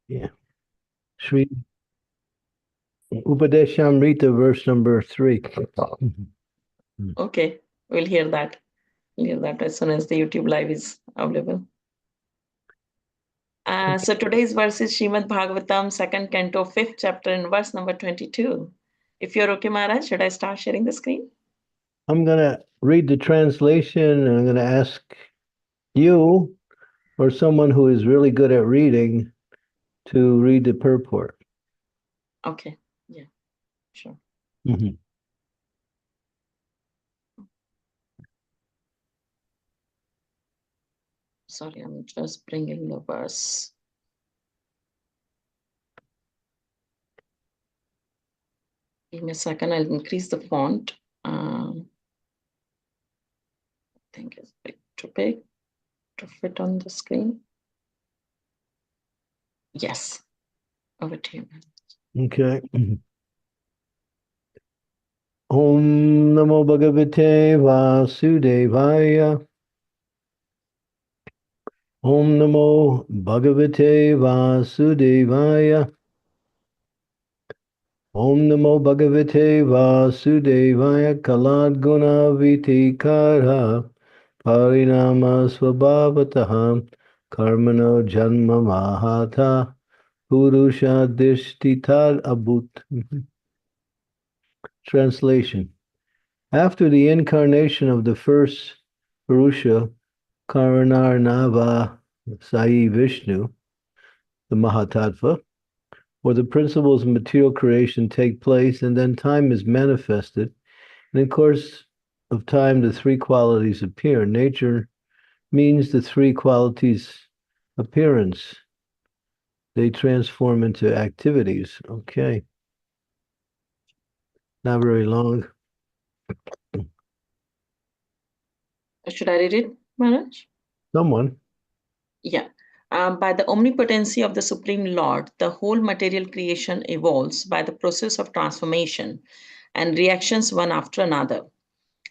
Yeah. Sri Upadeshamrita, verse number 3. Okay, we'll hear that. We'll hear that as soon as the YouTube live is available. So today's verse is Srimad Bhagavatam, second canto, fifth chapter, in verse number 22. If you're okay, Maharaj, should I start sharing the screen? I'm going to read the translation, and I'm going to ask you or someone who is really good at reading to read the purport. Okay, yeah, sure. Mm-hmm. Sorry, I'm just bringing the verse. Give me a second, I'll increase the font. I think it's too big to fit on the screen. Yes, over to you. Okay. Om Namo Bhagavate Vasudevaya. Om Namo Bhagavate Vasudevaya. Om Namo Bhagavate Vasudevaya. Kalad Guna Vitikara Parinama Swabhavataha Karmano Janma Mahata Purusha Dishtitar Abut. Translation. After the incarnation of the first Purusha, Karanarnava Sai Vishnu, the Mahatattva, where the principles of material creation take place, and then time is manifested. And in course of time, the three qualities appear. Nature means the three qualities appearance. They transform into activities. Okay. Not very long. Should I read it, Maharaj? Someone. Yeah. By the omnipotency of the Supreme Lord, the whole material creation evolves by the process of transformation and reactions one after another.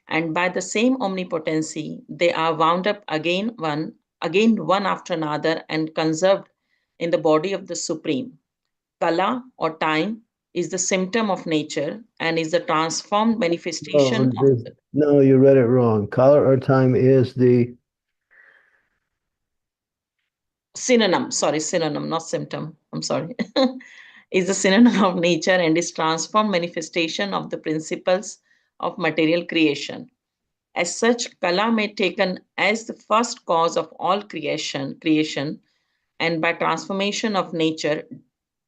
And by the same omnipotency, they are wound up again one after another and conserved in the body of the Supreme. Kala or time is the symptom of nature and is the transformed manifestation of the No, you read it wrong. Color or time is the synonym, not symptom. I'm sorry. Is the synonym of nature and is transformed manifestation of the principles of material creation. As such, Kala may be taken as the first cause of all creation, and by transformation of nature,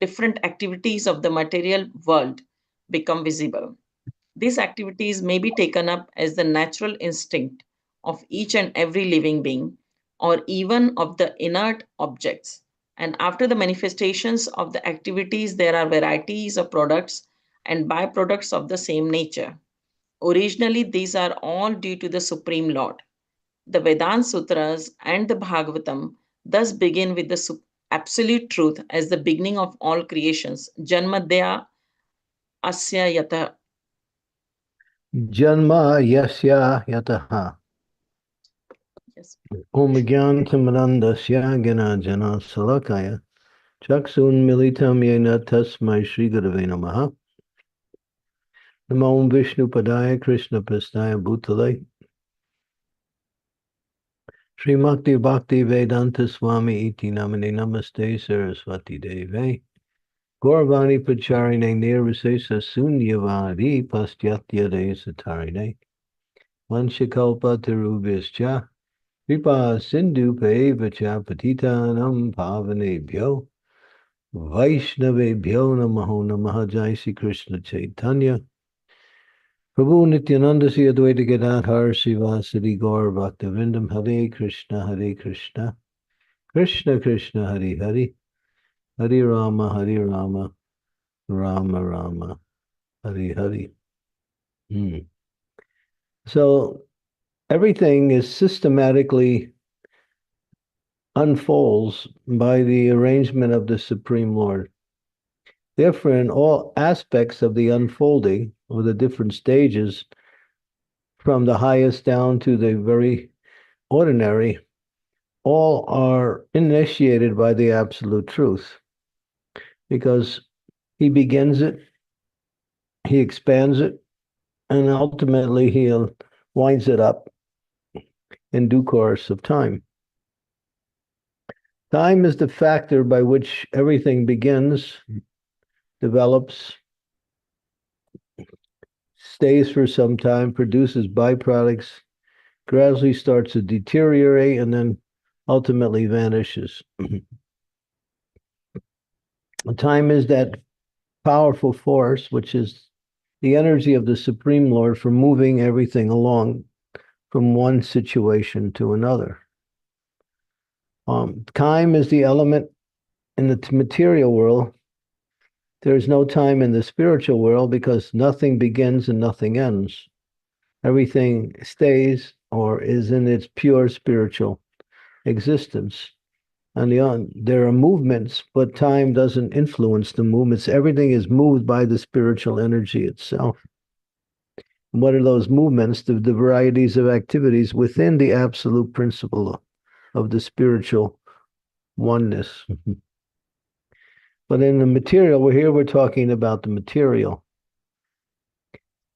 different activities of the material world become visible. These activities may be taken up as the natural instinct of each and every living being, or even of the inert objects. And after the manifestations of the activities, there are varieties of products and byproducts of the same nature. Originally, these are all due to the Supreme Lord. The Vedanta Sutras and the Bhagavatam thus begin with the absolute truth as the beginning of all creations. Janmadya asya yata. Janma Yasya Yataha. Yes. Om Gyantamanandasya Gana Jana Salakaya Chaksun Militam Yena Tasmai Shri Gurave Namaha. Namo Om Vishnu Padaya Krishna Prasnaya Bhutale Sri Makti Bhakti Vedanta Swami Iti Namane Namaste Saraswati Deve Gauravani Pacharine Nirvisesa Sunyavadi Pastyatya De Satarine Vanshakalpa Tarubhischa Kripa Sindhu Pevacha Patitanam Pavanebhyo Vaishnavebhyo Namaho Namaha Jai Sri Krishna Chaitanya Prabhu Nityananda Sri Advaita Gadadhar Srivasadi Gaur Bhaktivindam Hare Krishna Krishna Krishna Hare Hare Hare Rama Rama Rama Hare Hare. So everything is systematically unfolds by the arrangement of the Supreme Lord. Therefore, in all aspects of the unfolding, or the different stages, from the highest down to the very ordinary, all are initiated by the absolute truth, because he begins it, he expands it, and ultimately he winds it up in due course of time. Time is the factor by which everything begins, develops, stays for some time, produces byproducts, gradually starts to deteriorate, and then ultimately vanishes. Time is that powerful force, which is the energy of the Supreme Lord for moving everything along from one situation to another. Time is the element in the material world. There is no time in the spiritual world because nothing begins and nothing ends. Everything stays or is in its pure spiritual existence. And there are movements, but time doesn't influence the movements. Everything is moved by the spiritual energy itself. And what are those movements? The varieties of activities within the absolute principle of the spiritual oneness. But in the material, we're talking about the material.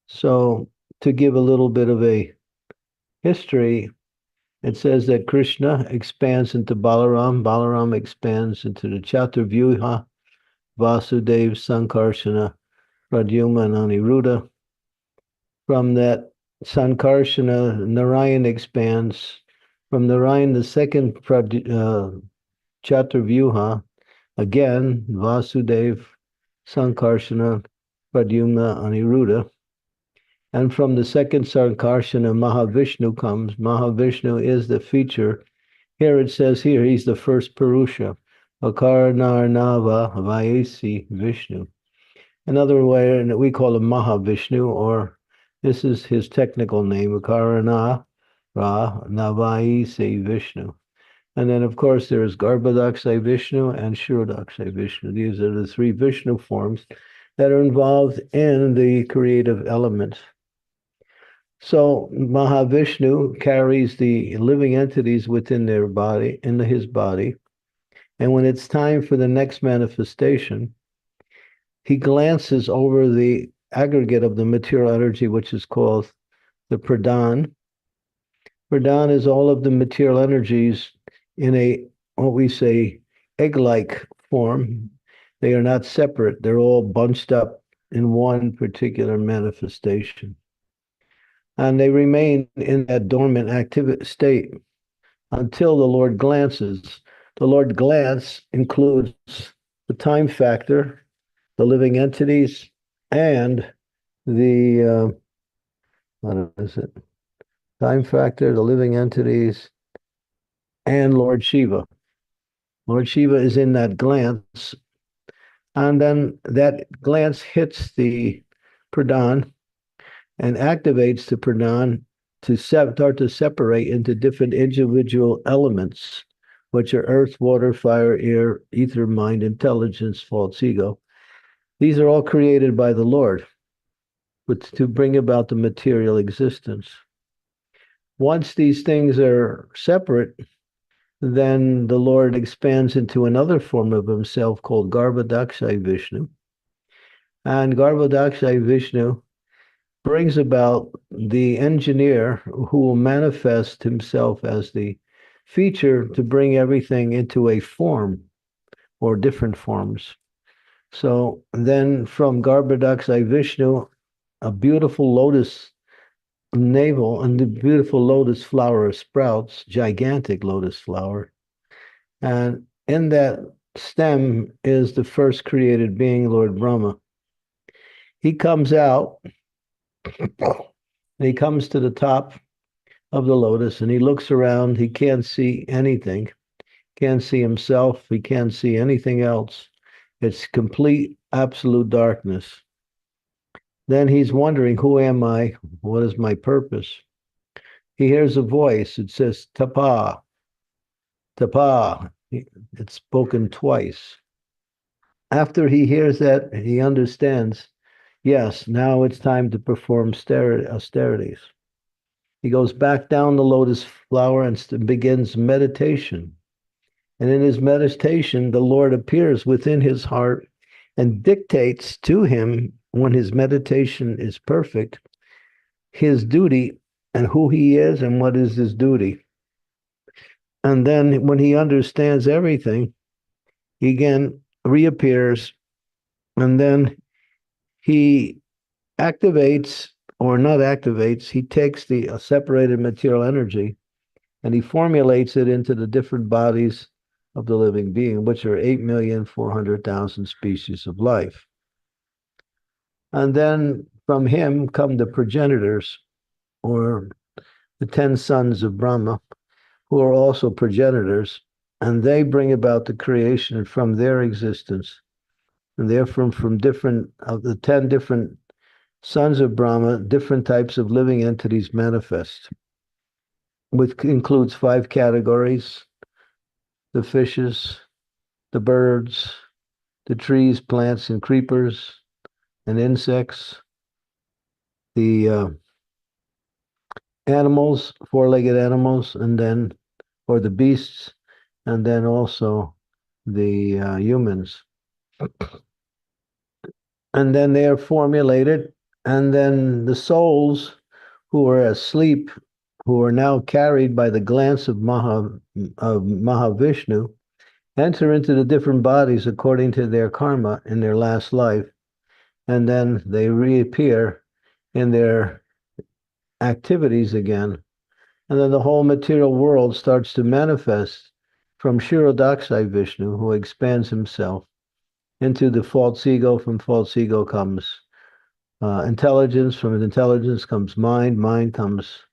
So to give a little bit of a history, it says that Krishna expands into Balaram, Balaram expands into the Chaturvyuha, Vasudeva, Sankarsana, Pradyumna, and Aniruddha. From that Sankarsana, Narayan expands. From Narayan, the second Chaturvyuha, again, Vasudeva, Sankarsana, Pradyumna, Aniruddha. And from the second Sankarsana, Mahavishnu comes. Mahavishnu is the feature. Here it says he's the first Purusha. Akarnarnava Vayasi Vishnu. Another way, and we call him Mahavishnu, or this is his technical name, Akarna Ra Navayasi Vishnu. And then, of course, there is Garbhodakshay Vishnu and Shirodakshay Vishnu. These are the three Vishnu forms that are involved in the creative element. So Mahavishnu carries the living entities within their body, in his body. And when it's time for the next manifestation, he glances over the aggregate of the material energy, which is called the Pradhan. Pradhan is all of the material energies in a, what we say, egg-like form. They are not separate. They're all bunched up in one particular manifestation. And they remain in that dormant active state until the Lord glances. The Lord glance includes the time factor, the living entities, and the, what is it? Time factor, the living entities, and Lord Shiva. Lord Shiva is in that glance, and then that glance hits the Pradhan and activates the Pradhan to start to separate into different individual elements, which are earth, water, fire, air, ether, mind, intelligence, false ego. These are all created by the Lord, but to bring about the material existence. Once these things are separate, then the Lord expands into another form of himself called Garbhodakshay Vishnu. And Garbhodakshay Vishnu brings about the engineer who will manifest himself as the feature to bring everything into a form or different forms. So then from Garbhodakshay Vishnu, a beautiful lotus navel and the beautiful lotus flower sprouts, gigantic lotus flower. And in that stem is the first created being, Lord Brahma. He comes out, and he comes to the top of the lotus, and he looks around. He can't see anything, can't see himself. He can't see anything else. It's complete, absolute darkness. Then he's wondering, who am I? What is my purpose? He hears a voice. It says, Tapa, Tapa. It's spoken twice. After he hears that, he understands, yes, now it's time to perform austerities. He goes back down the lotus flower and begins meditation. And in his meditation, the Lord appears within his heart and dictates to him, when his meditation is perfect, his duty and who he is and what is his duty. And then when he understands everything, he again reappears, and then he activates, or not activates, he takes the separated material energy and he formulates it into the different bodies of the living being, which are 8,400,000 species of life. And then from him come the progenitors, or the 10 sons of Brahma, who are also progenitors, and they bring about the creation from their existence. And they're from different, of the 10 different sons of Brahma, different types of living entities manifest, which includes 5 categories: the fishes, the birds, the trees, plants, and creepers, and insects, the animals, 4-legged animals, and then, or the beasts, and then also the humans. And then they are formulated, and then the souls who are asleep, who are now carried by the glance of Mahavishnu, enter into the different bodies according to their karma in their last life, and then they reappear in their activities again. And then the whole material world starts to manifest from Shirodaksai Vishnu, who expands himself into the false ego. From false ego comes intelligence. From intelligence comes mind. Mind comes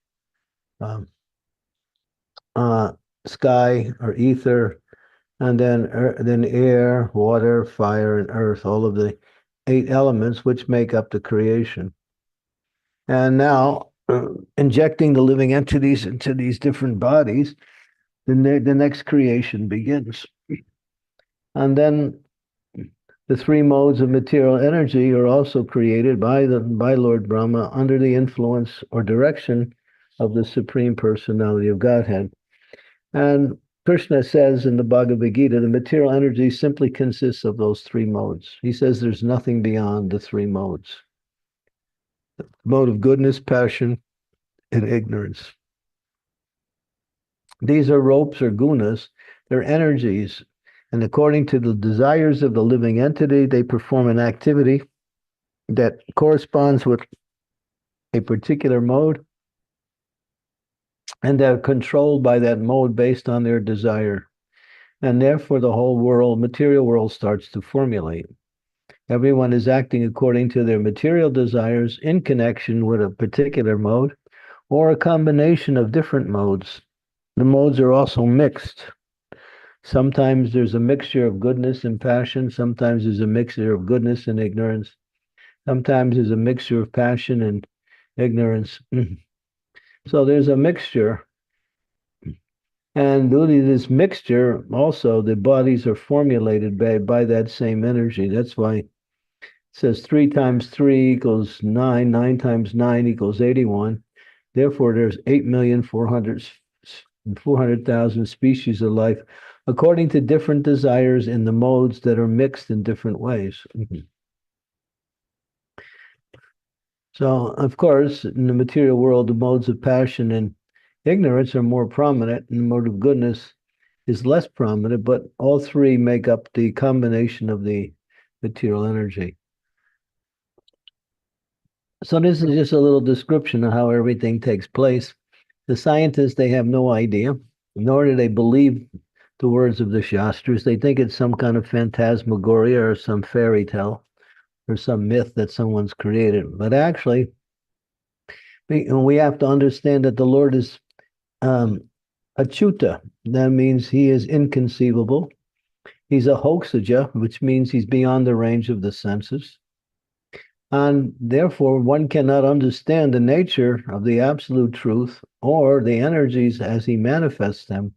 sky or ether, and then air, water, fire, and earth, all of the 8 elements which make up the creation. And now, injecting the living entities into these different bodies, the next creation begins. And then the 3 modes of material energy are also created by Lord Brahma under the influence or direction of the Supreme Personality of Godhead. And Krishna says in the Bhagavad Gita, the material energy simply consists of those 3 modes. He says there's nothing beyond the 3 modes: the mode of goodness, passion, and ignorance. These are ropes or gunas, they're energies. And according to the desires of the living entity, they perform an activity that corresponds with a particular mode, and they're controlled by that mode based on their desire. And therefore, the whole world, material world, starts to formulate. Everyone is acting according to their material desires in connection with a particular mode or a combination of different modes. The modes are also mixed. Sometimes there's a mixture of goodness and passion. Sometimes there's a mixture of goodness and ignorance. Sometimes there's a mixture of passion and ignorance. So there's a mixture. And due to this mixture, also, the bodies are formulated by that same energy. That's why it says 3 times 3 equals 9, 9 times 9 equals 81. Therefore, there's 8,400,000 species of life, according to different desires in the modes that are mixed in different ways. So, of course, in the material world, the modes of passion and ignorance are more prominent, and the mode of goodness is less prominent, but all 3 make up the combination of the material energy. So this is just a little description of how everything takes place. The scientists, they have no idea, nor do they believe the words of the Shastras. They think it's some kind of phantasmagoria or some fairy tale or some myth that someone's created. But actually, we have to understand that the Lord is achyuta. That means he is inconceivable. He's a hoaxaja, which means he's beyond the range of the senses. And therefore, one cannot understand the nature of the absolute truth or the energies as he manifests them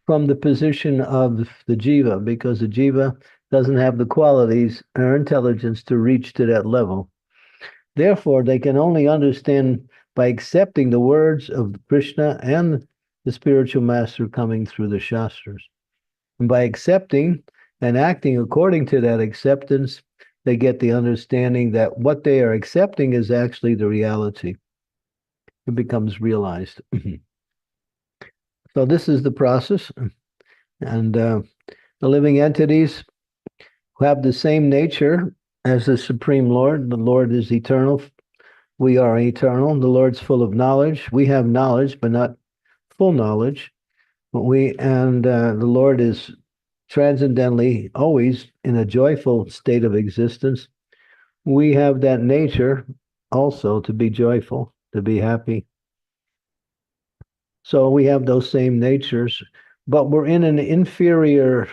from the position of the jiva, because the jiva doesn't have the qualities or intelligence to reach to that level. Therefore, they can only understand by accepting the words of Krishna and the spiritual master coming through the Shastras. And by accepting and acting according to that acceptance, they get the understanding that what they are accepting is actually the reality. It becomes realized. So this is the process. And the living entities who have the same nature as the Supreme Lord. The Lord is eternal. We are eternal. The Lord's full of knowledge. We have knowledge, but not full knowledge. The Lord is transcendently always in a joyful state of existence. We have that nature also to be joyful, to be happy. So we have those same natures, but we're in an inferior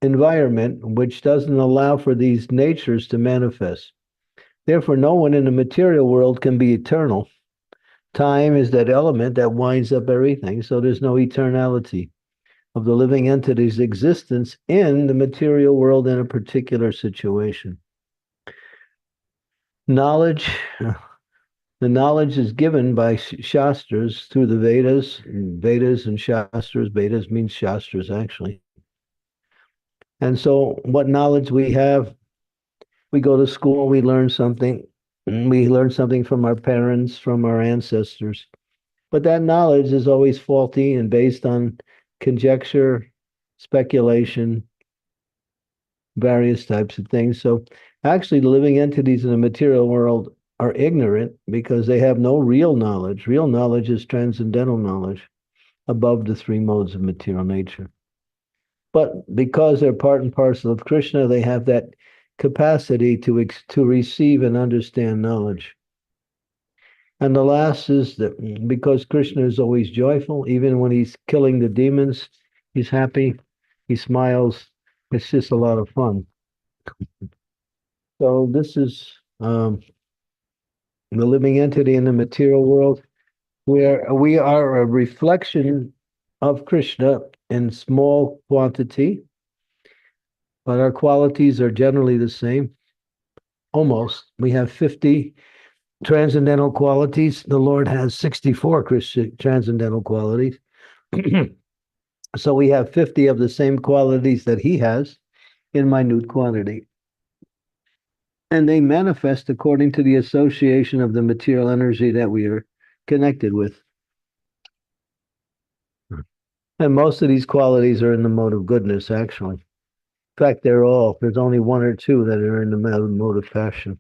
environment which doesn't allow for these natures to manifest. Therefore, no one in the material world can be eternal. Time is that element that winds up everything, so there's no eternality of the living entity's existence in the material world in a particular situation. Knowledge, the knowledge is given by Shastras through the Vedas and Shastras. Vedas means Shastras, actually. And so what knowledge we have, we go to school, we learn something. We learn something from our parents, from our ancestors. But that knowledge is always faulty and based on conjecture, speculation, various types of things. So actually, the living entities in the material world are ignorant because they have no real knowledge. Real knowledge is transcendental knowledge above the three modes of material nature. But because they're part and parcel of Krishna, they have that capacity to receive and understand knowledge. And the last is that because Krishna is always joyful, even when he's killing the demons, he's happy, he smiles. It's just a lot of fun. So this is the living entity in the material world, where we are a reflection of Krishna in small quantity, but our qualities are generally the same. Almost. We have 50 transcendental qualities. The Lord has 64 transcendental qualities. So we have 50 of the same qualities that he has in minute quantity. And they manifest according to the association of the material energy that we are connected with. And most of these qualities are in the mode of goodness, actually. In fact, there's only one or two that are in the mode of passion.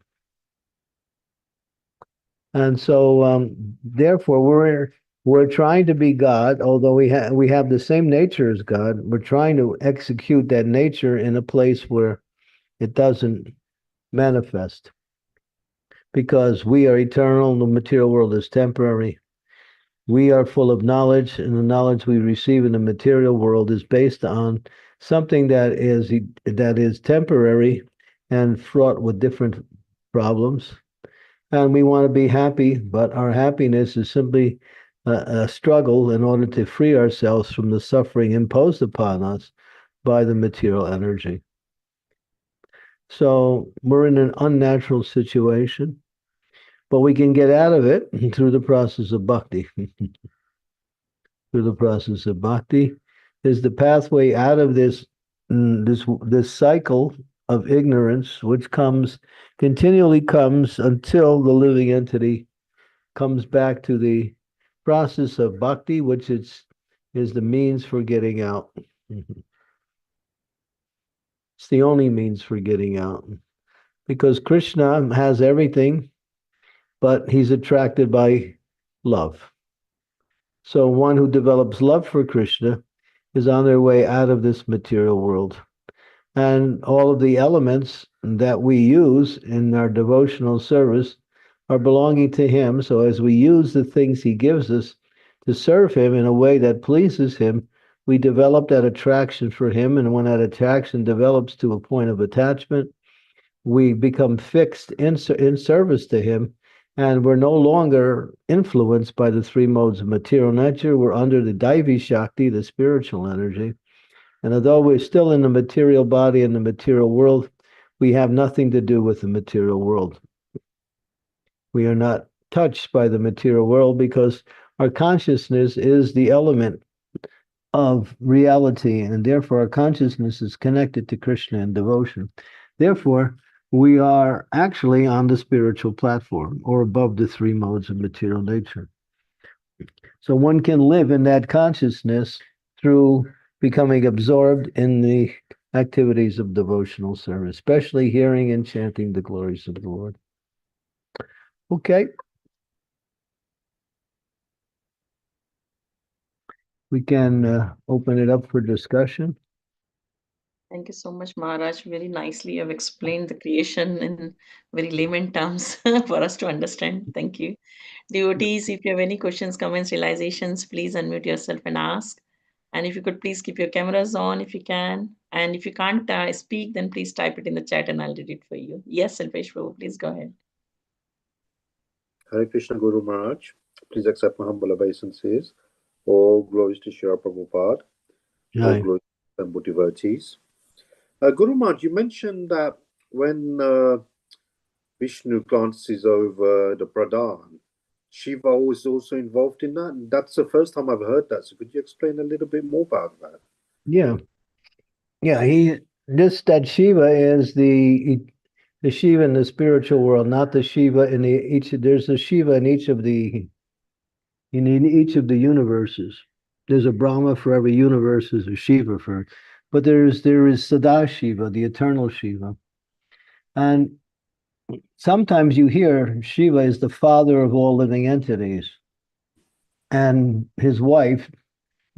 And so, therefore, we're trying to be God, although we have the same nature as God. We're trying to execute that nature in a place where it doesn't manifest, because we are eternal. The material world is temporary. We are full of knowledge, and the knowledge we receive in the material world is based on something that is temporary and fraught with different problems. And we want to be happy, but our happiness is simply a struggle in order to free ourselves from the suffering imposed upon us by the material energy. So we're in an unnatural situation, but we can get out of it through the process of bhakti. Through the process of bhakti is the pathway out of this cycle of ignorance, which continually comes until the living entity comes back to the process of bhakti, which is the means for getting out. It's the only means for getting out, because Krishna has everything, but he's attracted by love. So one who develops love for Krishna is on their way out of this material world. And all of the elements that we use in our devotional service are belonging to him. So as we use the things he gives us to serve him in a way that pleases him, we develop that attraction for him. And when that attraction develops to a point of attachment, we become fixed in service to him. And we're no longer influenced by the three modes of material nature. We're under the Daivi Shakti, the spiritual energy. And although we're still in the material body and the material world, we have nothing to do with the material world. We are not touched by the material world because our consciousness is the element of reality, and therefore our consciousness is connected to Krishna and devotion. Therefore, we are actually on the spiritual platform or above the three modes of material nature. So one can live in that consciousness through becoming absorbed in the activities of devotional service, especially hearing and chanting the glories of the Lord. Okay. We can open it up for discussion. Thank you so much, Maharaj. Very nicely you have explained the creation in very layman terms for us to understand. Thank you. Devotees, if you have any questions, comments, realizations, please unmute yourself and ask. And if you could please keep your cameras on if you can. And if you can't speak, then please type it in the chat and I'll read it for you. Yes, Selpesh Prabhu, please go ahead. Hare Krishna Guru Maharaj. Please accept my humble obeisances. All glories to Srila Prabhupada. All Hi. glories to the devotees. Guru Maharaj, you mentioned that when Vishnu glances over the Pradhan, Shiva was also involved in that. And that's the first time I've heard that. So could you explain a little bit more about that? Yeah. That Shiva is the Shiva in the spiritual world, not the Shiva in there's a Shiva in each of the universes. There's a Brahma for every universe, there's a Shiva for, but there is Sadashiva, the eternal Shiva. And sometimes you hear Shiva is the father of all living entities. And his wife,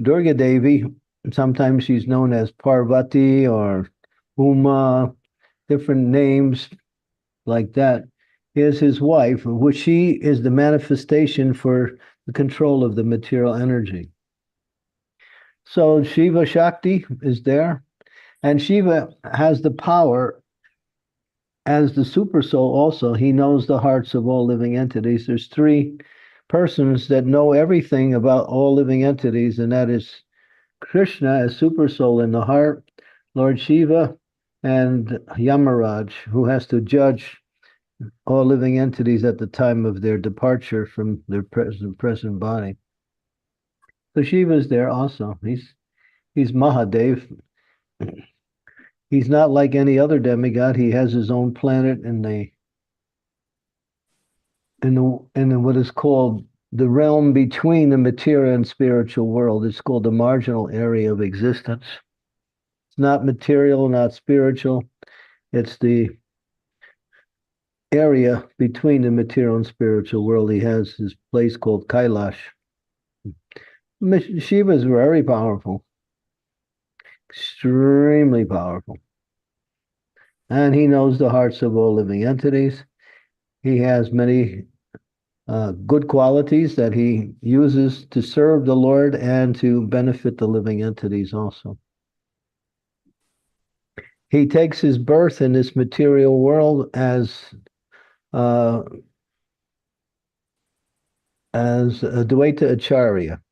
Durga Devi, sometimes she's known as Parvati or Uma, different names like that, is his wife, which she is the manifestation for the control of the material energy. So Shiva Shakti is there, and Shiva has the power as the super soul also. He knows the hearts of all living entities. There's three persons that know everything about all living entities, and that is Krishna as super soul in the heart, Lord Shiva, and Yamaraj, who has to judge all living entities at the time of their departure from their present body. So Shiva is there also. He's Mahadev. He's not like any other demigod. He has his own planet in what is called the realm between the material and spiritual world. It's called the marginal area of existence. It's not material, not spiritual. It's the area between the material and spiritual world. He has his place called Kailash. Shiva is very powerful, extremely powerful. And he knows the hearts of all living entities. He has many good qualities that he uses to serve the Lord and to benefit the living entities also. He takes his birth in this material world as Advaita Acharya.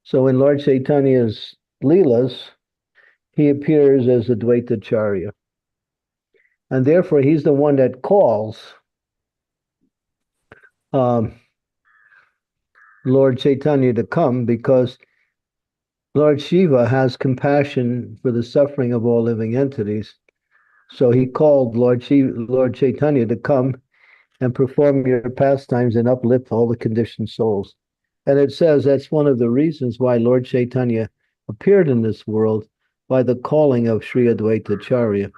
So in Lord Chaitanya's Leelas, he appears as Advaita Acharya. And therefore, he's the one that calls Lord Chaitanya to come, because Lord Shiva has compassion for the suffering of all living entities. So he called Lord Chaitanya to come and perform your pastimes and uplift all the conditioned souls. And it says that's one of the reasons why Lord Chaitanya appeared in this world, by the calling of Sri Advaita Acharya,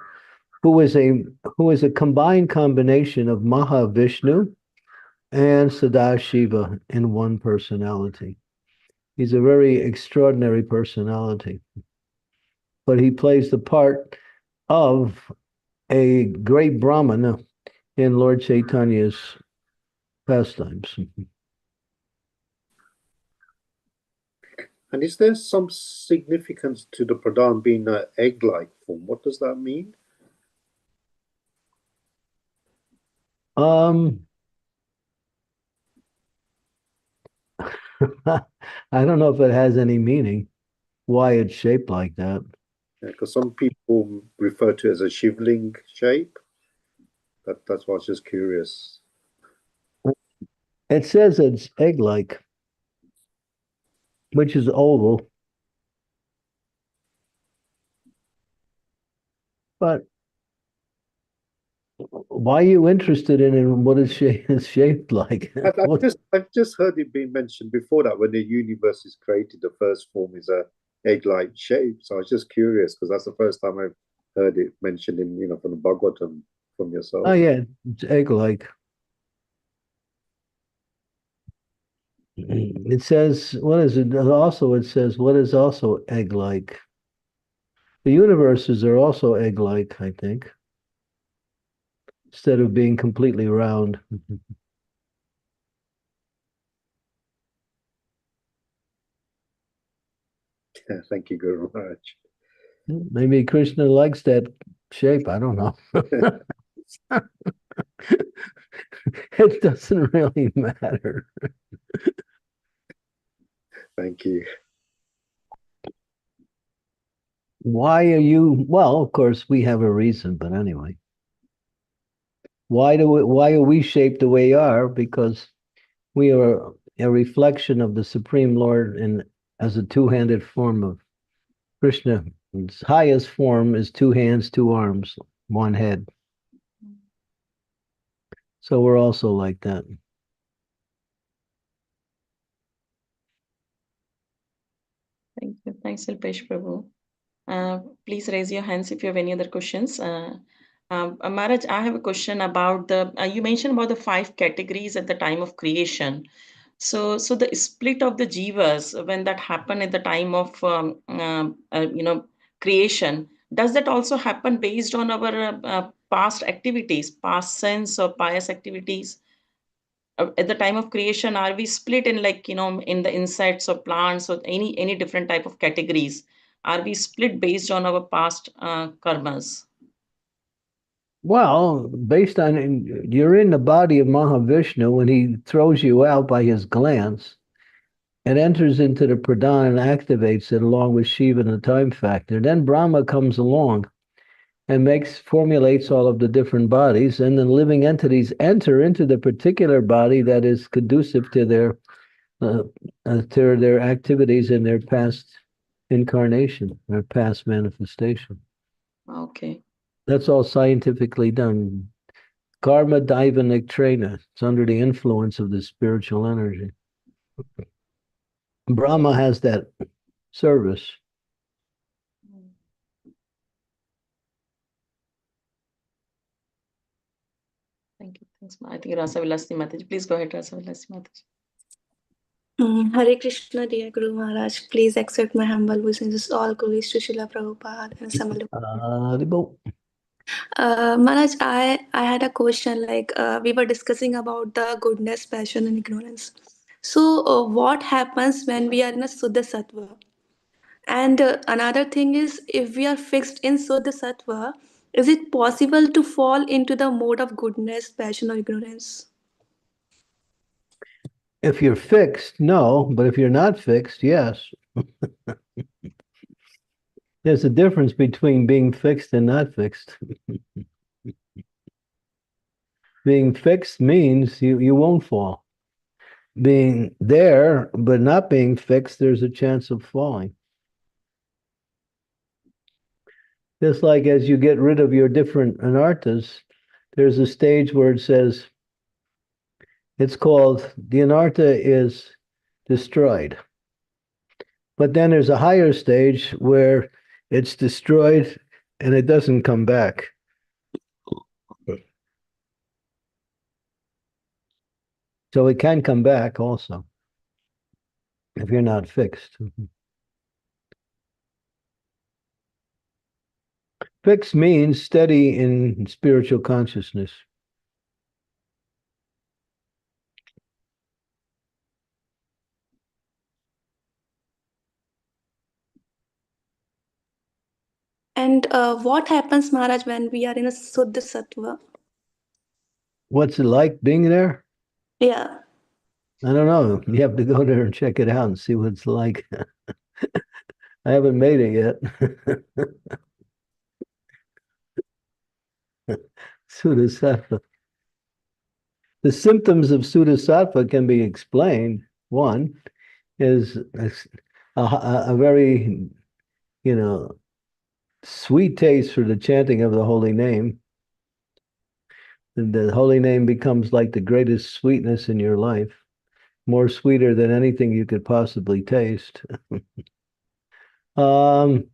who is a combined combination of Mahavishnu and Sadashiva in one personality. He's a very extraordinary personality, but he plays the part of a great Brahmana in Lord Chaitanya's pastimes. And is there some significance to the Pradhan being an egg-like form? What does that mean? I don't know if it has any meaning, why it's shaped like that. Because some people refer to it as a shivling shape. That's why I was just curious. It says it's egg-like, which is oval. But why are you interested in what it's shaped like? I've just heard it being mentioned before that when the universe is created, the first form is a egg-like shape. So I was just curious because that's the first time I've heard it mentioned in, from the Bhagavatam from yourself. Oh yeah, it's egg-like. It says, what is it? Also, it says, what is also egg-like? The universes are also egg-like, I think, instead of being completely round. Thank you, Guru Maharaj. Maybe Krishna likes that shape. I don't know. It doesn't really matter. Thank you. Why are you? Well, of course, we have a reason, but anyway. Why are we shaped the way we are? Because we are a reflection of the Supreme Lord in as a two-handed form of Krishna. Its highest form is 2 hands, 2 arms, 1 head. So we're also like that. Thank you. Thanks, Alpesh Prabhu. Please raise your hands if you have any other questions. Maharaj, I have a question about you mentioned about the 5 categories at the time of creation. So the split of the jivas, when that happened at the time of creation, does that also happen based on our past activities, past sense or pious activities? At the time of creation, are we split in, like, in the insects or plants or any different type of categories? Are we split based on our past karmas? Well, based on you're in the body of Mahavishnu when he throws you out by his glance. It enters into the pradhan and activates it along with Shiva and the time factor. Then Brahma comes along and formulates all of the different bodies, and then living entities enter into the particular body that is conducive to their activities in their past incarnation, their past manifestation. Okay. That's all scientifically done. Karma Daiva Niktrena. It's under the influence of the spiritual energy. Brahma has that service. Thank you. Thanks. I think Rasa Vilasni Mataji. Please go ahead, Rasa Vilasni Mataji. Hare Krishna, dear Guru Maharaj. Please accept my humble obeisances. All glories to Srila Prabhupada and Samal. Maharaj, I had a question. Like we were discussing about the goodness, passion, and ignorance. So, what happens when we are in a Suddha Sattva? And another thing is, if we are fixed in Suddha Sattva, is it possible to fall into the mode of goodness, passion, or ignorance? If you're fixed, no, but if you're not fixed, yes. There's a difference between being fixed and not fixed. Being fixed means you won't fall. Being there, but not being fixed, there's a chance of falling. Just like as you get rid of your different anarthas, there's a stage where it says, it's called, the anartha is destroyed. But then there's a higher stage where it's destroyed and it doesn't come back. So it can come back also if you're not fixed. Fixed means steady in spiritual consciousness. And what happens, Maharaj, when we are in a Suddha Sattva? What's it like being there? Yeah. I don't know. You have to go there and check it out and see what it's like. I haven't made it yet. Suddha Sattva. The symptoms of Sudasattva can be explained. One is a very, sweet taste for the chanting of the holy name. The holy name becomes like the greatest sweetness in your life, more sweeter than anything you could possibly taste. And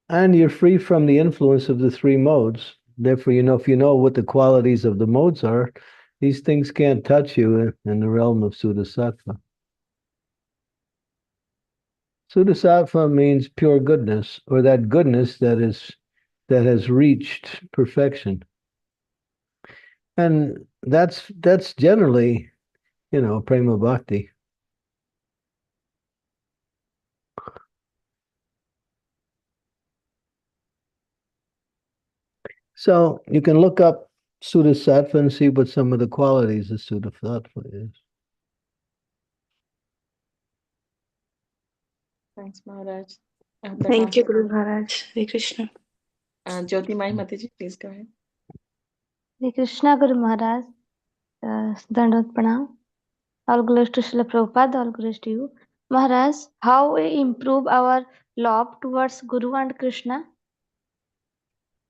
you're free from the influence of the three modes. Therefore, if you know what the qualities of the modes are, these things can't touch you in the realm of Sudasattva. Sudasattva means pure goodness, or that goodness that has reached perfection. And that's generally, prema bhakti. So you can look up Sudasattva and see what some of the qualities of Sudasattva is. Thanks, Maharaj. Thank you, Guru Maharaj. Hare Krishna. Jyoti Mai Mataji, please go ahead. Hare Krishna, Guru Maharaj. Dandavat Pranam. All glories to Srila Prabhupada, all glories to you. Maharaj, how we improve our love towards Guru and Krishna?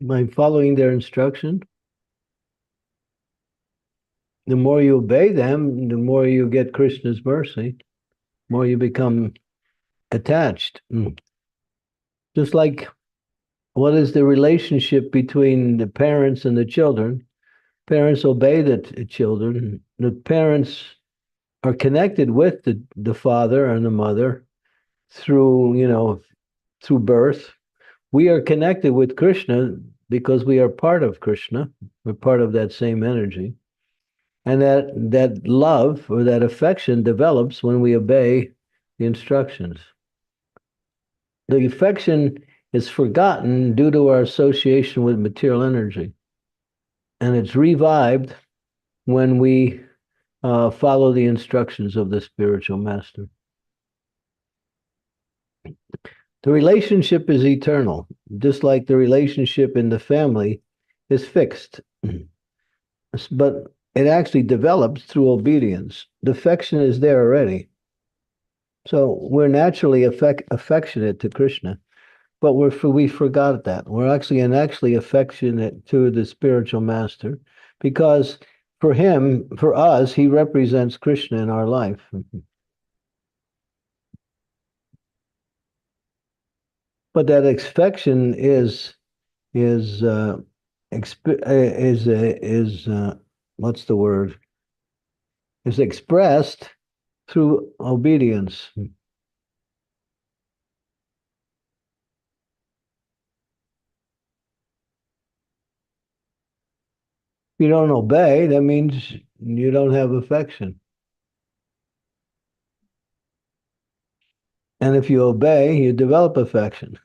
By following their instruction. The more you obey them, the more you get Krishna's mercy, the more you become attached. Just like, what is the relationship between the parents and the children? Parents obey the children. The parents are connected with the father and the mother through birth. We are connected with Krishna because we are part of Krishna. We're part of that same energy. And that love or that affection develops when we obey the instructions. The affection is forgotten due to our association with material energy. And it's revived when we follow the instructions of the spiritual master. The relationship is eternal, just like the relationship in the family is fixed. But it actually develops through obedience. The affection is there already. So we're naturally affectionate to Krishna, but we forgot that. We're actually affectionate to the spiritual master because for us, he represents Krishna in our life. But that affection is what's the word? Is expressed through obedience. If you don't obey, that means you don't have affection. And if you obey, you develop affection.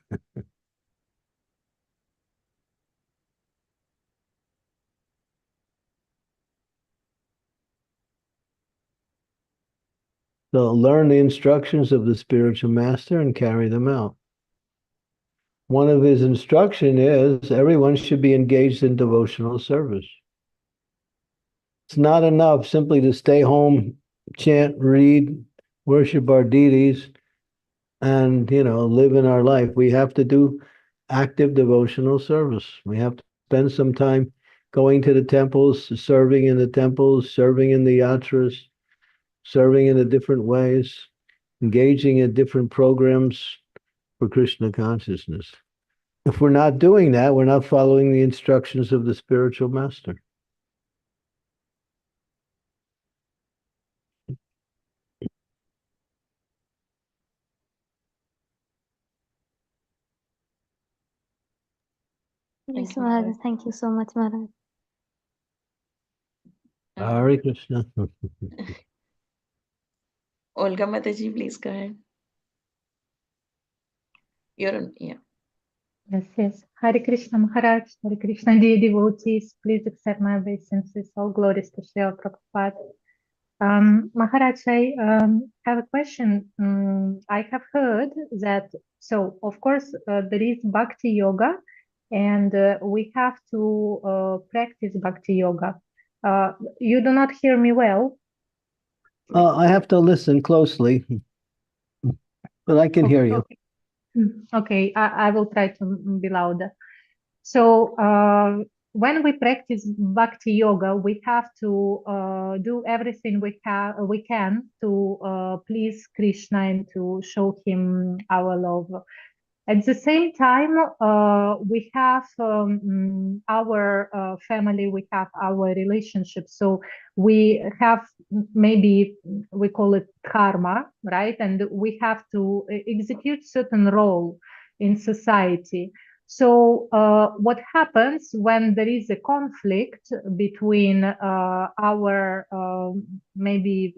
So learn the instructions of the spiritual master and carry them out. One of his instruction is everyone should be engaged in devotional service. It's not enough simply to stay home, chant, read, worship our deities, and live in our life. We have to do active devotional service. We have to spend some time going to the temples, serving in the temples, serving in the yatras, serving in the different ways, engaging in different programs for Krishna consciousness. If we're not doing that, we're not following the instructions of the spiritual master. Yes, Maharaj. Thank you so much, Maharaj. Hare Krishna. Olga Mataji, please go ahead. You're on, yeah. Yes. Hare Krishna Maharaj, Hare Krishna dear devotees, please accept my obeisances. All glories to Srila Prabhupada. Maharaj, I have a question. I have heard that, so of course there is Bhakti Yoga, and we have to practice Bhakti Yoga. You do not hear me well? I have to listen closely, but I can hear you. Okay, I will try to be louder. So when we practice bhakti yoga, we have to do everything we can to please Krishna and to show him our love. At the same time, we have our family, we have our relationship. So we have, maybe we call it karma, right? And we have to execute certain role in society. So what happens when there is a conflict between our maybe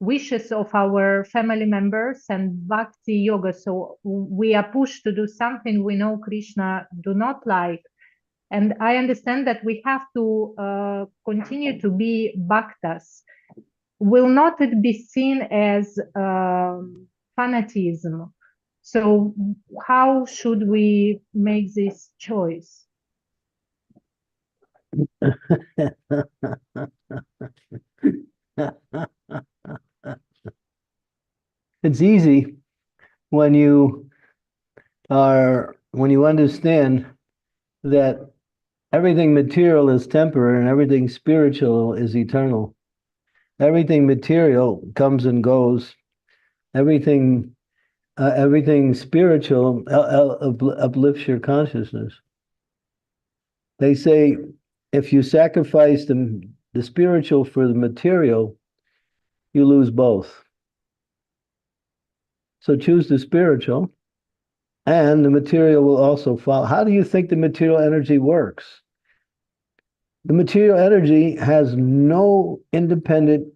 wishes of our family members and bhakti yoga? So we are pushed to do something we know Krishna do not like. And I understand that we have to continue to be bhaktas. Will not it be seen as fanatism? So how should we make this choice? It's easy when you understand that everything material is temporary and everything spiritual is eternal. Everything material comes and goes. Everything spiritual uplifts your consciousness. They say if you sacrifice the spiritual for the material, you lose both. So choose the spiritual, and the material will also follow. How do you think the material energy works? The material energy has no independent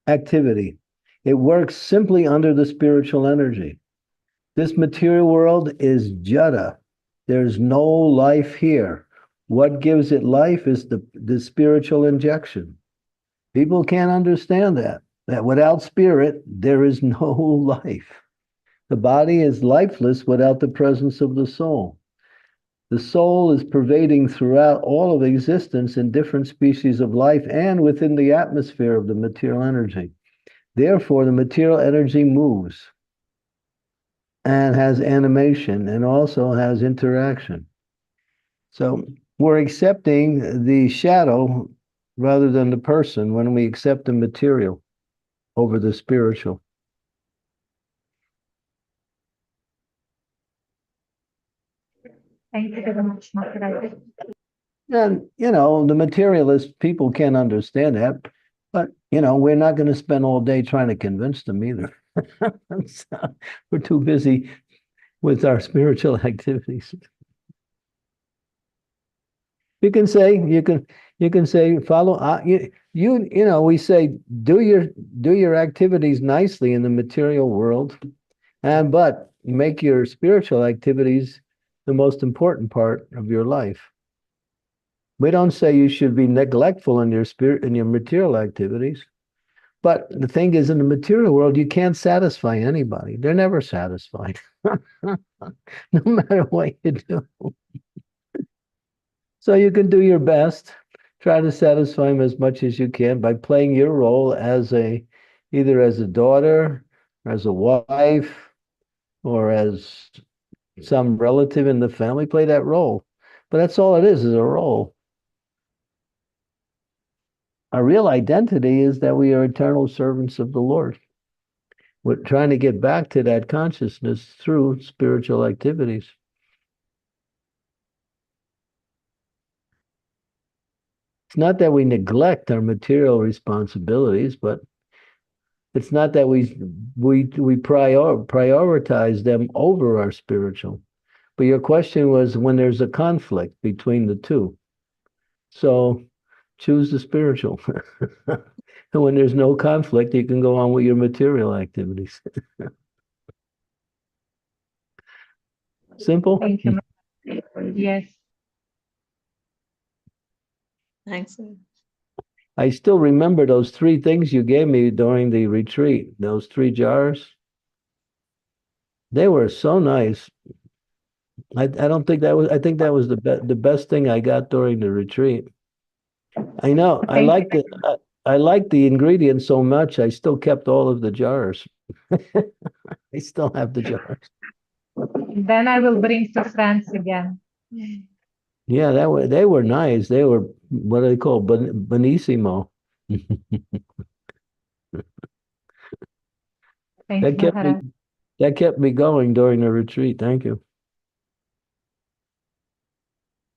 activity. It works simply under the spiritual energy. This material world is jada. There's no life here. What gives it life is the spiritual injection. People can't understand that without spirit, there is no life. The body is lifeless without the presence of the soul. The soul is pervading throughout all of existence in different species of life and within the atmosphere of the material energy. Therefore, the material energy moves and has animation and also has interaction. So we're accepting the shadow rather than the person when we accept the material over the spiritual. Thank you very much, Maharaj. And, the materialist people can't understand that, but, we're not going to spend all day trying to convince them either. So we're too busy with our spiritual activities. You can say, follow, we say, do your activities nicely in the material world, but make your spiritual activities the most important part of your life. We don't say you should be neglectful in your material activities. But the thing is, in the material world, you can't satisfy anybody. They're never satisfied, no matter what you do. So you can do your best, try to satisfy them as much as you can by playing your role either as a daughter, or as a wife, or as some relative in the family. Play that role. But that's all it is a role. Our real identity is that we are eternal servants of the Lord. We're trying to get back to that consciousness through spiritual activities. It's not that we neglect our material responsibilities, but it's not that we prioritize them over our spiritual. But your question was when there's a conflict between the two. So choose the spiritual. And when there's no conflict, you can go on with your material activities. Simple? Thank you. Yes. Thanks, sir. I still remember those 3 things you gave me during the retreat, those 3 jars. They were so nice. I think that was the best thing I got during the retreat. I know. I Thank like the I like the ingredients so much. I still kept all of the jars. I still have the jars. Then I will bring to France again. Yeah, they were nice. They were what do they call benissimo. Thank That you, kept me Maharaj. that kept me going during the retreat. Thank you.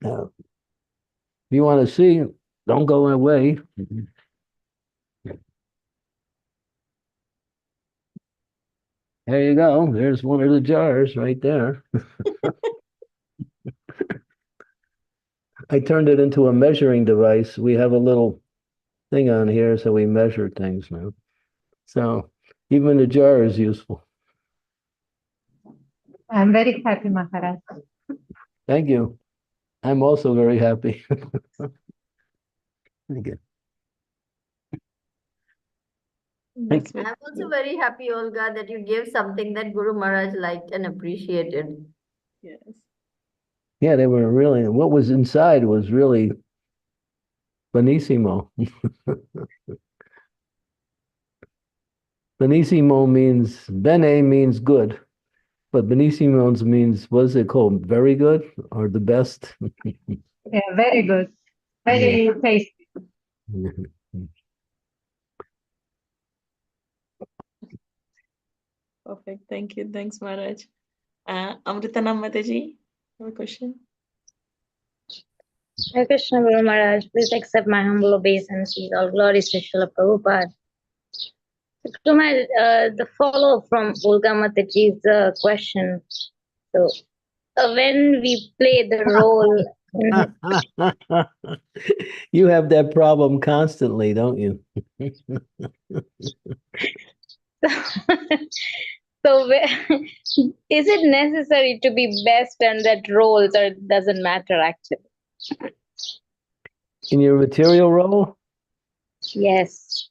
Now, if you want to see, don't go away. There you go. There's one of the jars right there. I turned it into a measuring device. We have a little thing on here, so we measure things now. So even the jar is useful. I'm very happy, Maharaj. Thank you. I'm also very happy. Thank you. That's very I'm also good. very happy, Olga, that you gave something that Guru Maharaj liked and appreciated. Yes. Yeah, they were really, what was inside was really benissimo. Benissimo means, bene means good, but benissimo means, what is it called? Very good or the best? Yeah, very good. Very tasty. Perfect. Thank you. Thanks, Maharaj. Amritanam Mataji, you have a question? Hare Krishna Guru Maharaj, please accept my humble obeisances. All glories to Srila Prabhupada. To my the follow from Olga Mataji's question. So when we play the role, You have that problem constantly, don't you? so is it necessary to be best in that roles, or it doesn't matter actually? In your material role? Yes.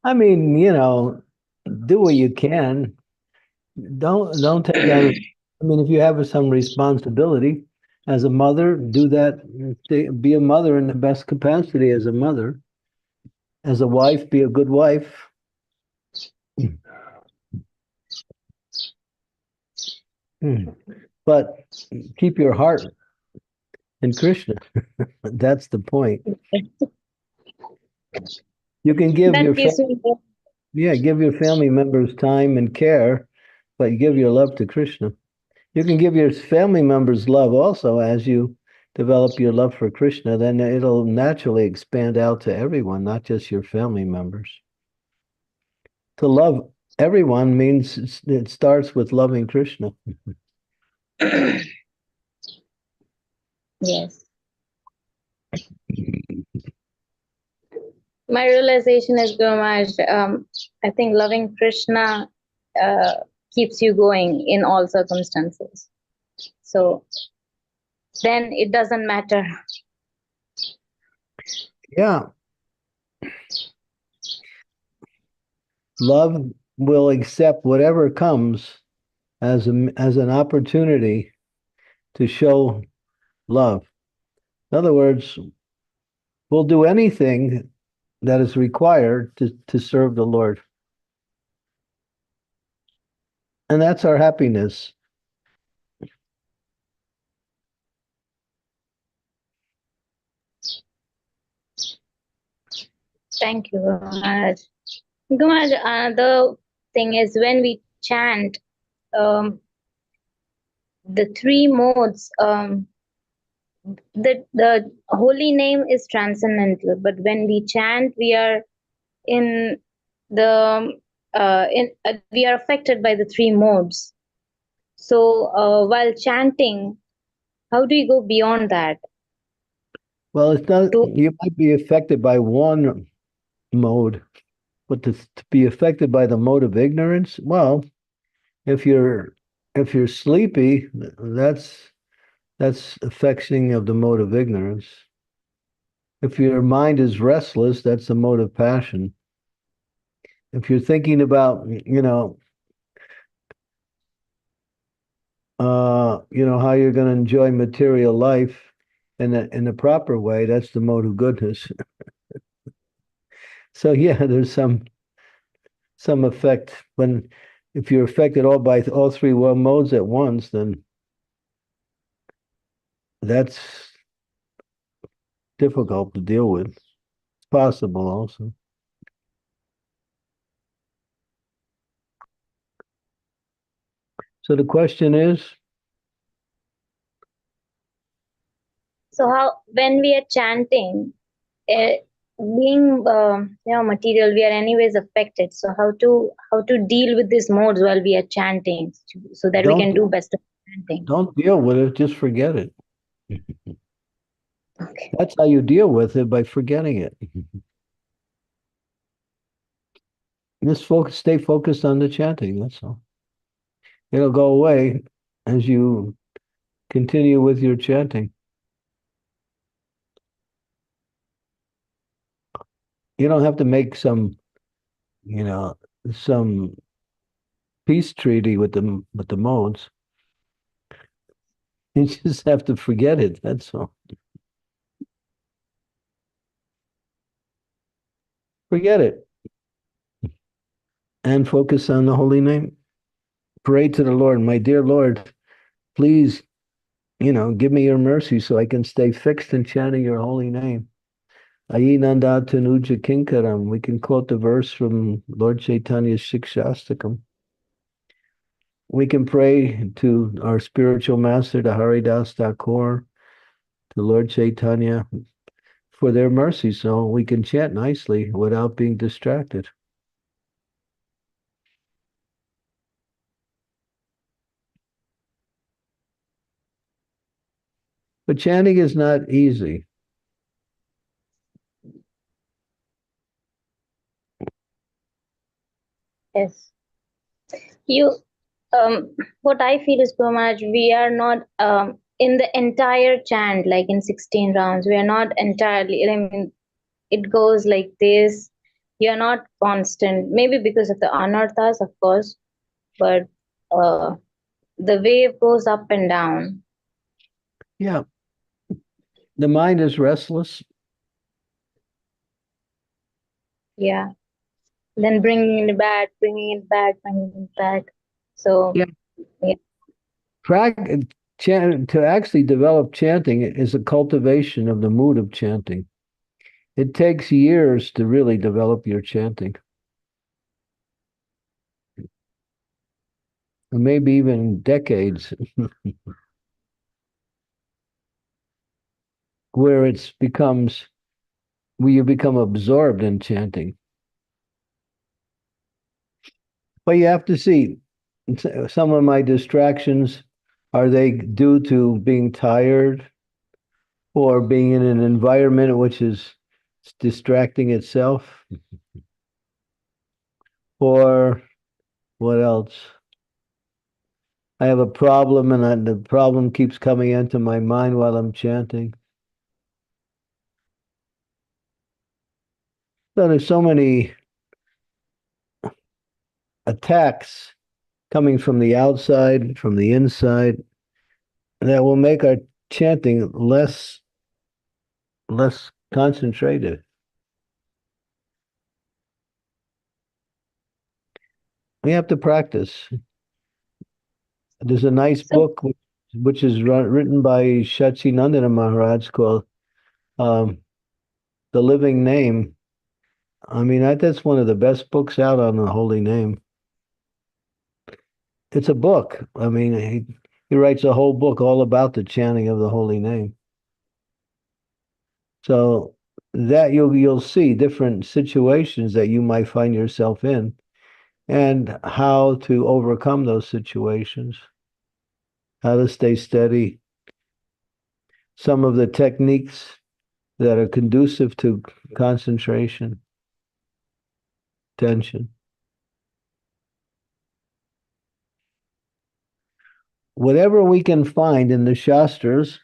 I mean, do what you can. Don't take on. I mean, if you have some responsibility as a mother, do that. Be a mother in the best capacity as a mother. As a wife, be a good wife. But keep your heart in Krishna. That's the point. You can give That gives me give your family members time and care, but you give your love to Krishna. You can give your family members love also as you develop your love for Krishna, then it'll naturally expand out to everyone, not just your family members. To love everyone means it starts with loving Krishna. yes. My realization is, Guru Maharaj, I think loving Krishna keeps you going in all circumstances. So then it doesn't matter. Yeah. Love will accept whatever comes as an opportunity to show love. In other words, we'll do anything that is required to serve the Lord. And that's our happiness. Thank you, Guru Maharaj. Guru Maharaj, the thing is, when we chant the three modes, the holy name is transcendental, but when we chant, we are in we are affected by the three modes. So while chanting, how do you go beyond that? Well, it's not, you might be affected by one mode, but to be affected by the mode of ignorance, well, if you're sleepy, that's affecting of the mode of ignorance. If your mind is restless, that's the mode of passion. If you're thinking about, how you're going to enjoy material life, in the proper way, that's the mode of goodness. So yeah, there's some effect when if you're affected all by all three modes at once, then that's difficult to deal with. It's possible also. So the question is, So how when we are chanting, being material, we are anyways affected. So how to deal with these modes while we are chanting, so that we can do best of chanting. Don't deal with it, just forget it. Okay. That's how you deal with it, by forgetting it. Just stay focused on the chanting, that's all. It'll go away as you continue with your chanting. You don't have to make some peace treaty with the modes. You just have to forget it, that's all. Forget it. And focus on the holy name. Pray to the Lord, my dear Lord, please, give me your mercy so I can stay fixed in chanting your holy name. Ayinanda Tanuja Kinkaram. We can quote the verse from Lord Chaitanya's Shikshastakam. We can pray to our spiritual master, the Haridas Thakur, to Lord Chaitanya, for their mercy, so we can chant nicely without being distracted. But chanting is not easy. Yes. What I feel is, Guru Maharaj, we are not in the entire chant, like in 16 rounds, we are not entirely, I mean, it goes like this. You are not constant, maybe because of the anarthas, of course, but the wave goes up and down. Yeah. The mind is restless. Yeah. Then bringing it back, bringing it back, bringing it back. So, yeah. To actually develop chanting is a cultivation of the mood of chanting. It takes years to really develop your chanting. Maybe even decades. Where you become absorbed in chanting. But you have to see, some of my distractions, are they due to being tired or being in an environment which is distracting itself? Or what else? I have a problem and the problem keeps coming into my mind while I'm chanting. So there's so many attacks coming from the outside, from the inside, that will make our chanting less concentrated. We have to practice. There's a nice book which is written by Shachinandana Maharaj called The Living Name. I mean, that's one of the best books out on the holy name. It's a book. I mean, he writes a whole book all about the chanting of the holy name. So that you'll see different situations that you might find yourself in and how to overcome those situations, how to stay steady. Some of the techniques that are conducive to concentration, tension. Whatever we can find in the Shastras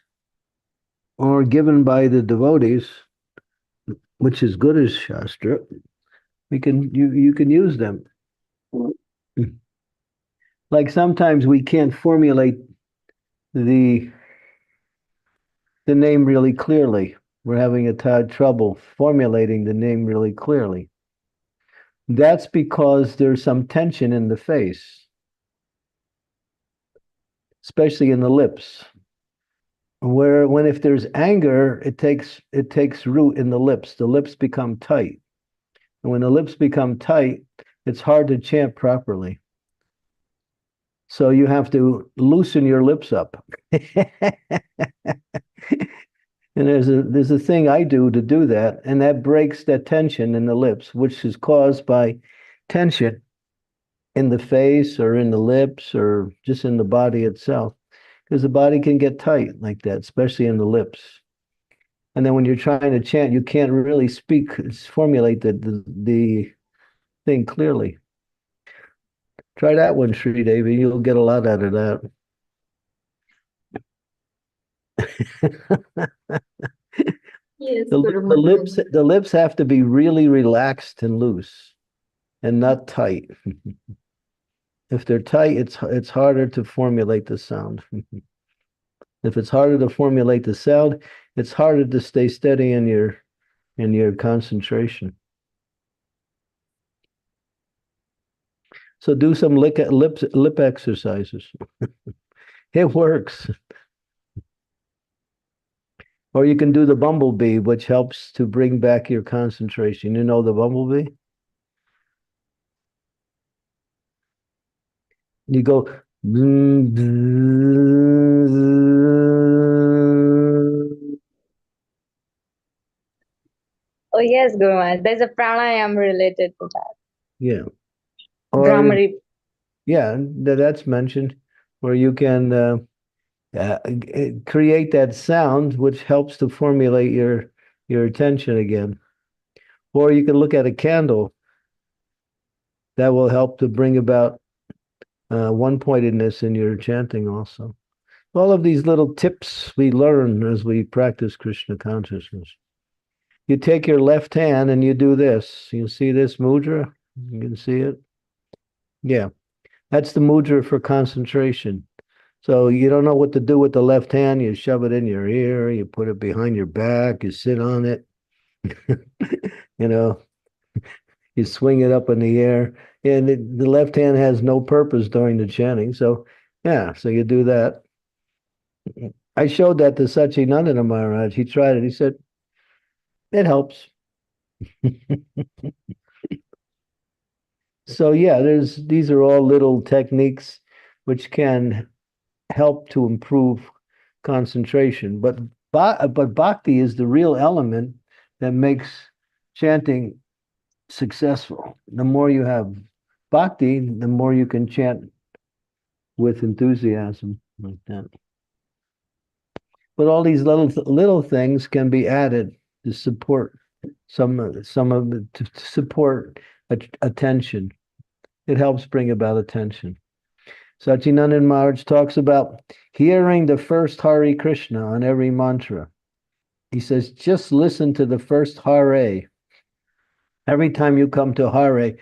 or given by the devotees, which is good as Shastra, you can use them. Like sometimes we can't formulate the the name really clearly. We're having trouble formulating the name really clearly. That's because there's some tension in the face, especially in the lips. When if there's anger, it takes root in the lips. The lips become tight. And when the lips become tight, it's hard to chant properly. So you have to loosen your lips up. And there's a thing I do to do that, and that breaks that tension in the lips, which is caused by tension in the face or in the lips or just in the body itself. Because the body can get tight like that, especially in the lips. And then when you're trying to chant, you can't really formulate the thing clearly. Try that one, Sri Devi. You'll get a lot out of that. Yes, The lips have to be really relaxed and loose and not tight. If they're tight, it's harder to formulate the sound. If it's harder to formulate the sound, it's harder to stay steady in your concentration. So do some lip exercises. It works. Or you can do the bumblebee, which helps to bring back your concentration. You know the bumblebee? You go. Oh yes, Guru Maharaj. There's a pranayam related to that. Yeah. Or, Brahmari. yeah, that's mentioned, where you can create that sound, which helps to formulate your attention again. Or you can look at a candle. That will help to bring about one-pointedness in your chanting also. All of these little tips we learn as we practice Krishna consciousness. You take your left hand and you do this. You see this mudra? You can see it? Yeah. That's the mudra for concentration. So you don't know what to do with the left hand, you shove it in your ear, you put it behind your back, you sit on it, you swing it up in the air, and the left hand has no purpose during the chanting. So, yeah, so you do that. I showed that to Sachinandana Maharaj. He tried it. He said, it helps. So, yeah, these are all little techniques which can help to improve concentration. But bhakti is the real element that makes chanting successful. The more you have bhakti, the more you can chant with enthusiasm like that. But all these little things can be added to support some of it, to support attention. It helps bring about attention. Sachinandan Maharaj talks about hearing the first Hare Krishna on every mantra. He says, just listen to the first Hare. Every time you come to Hare,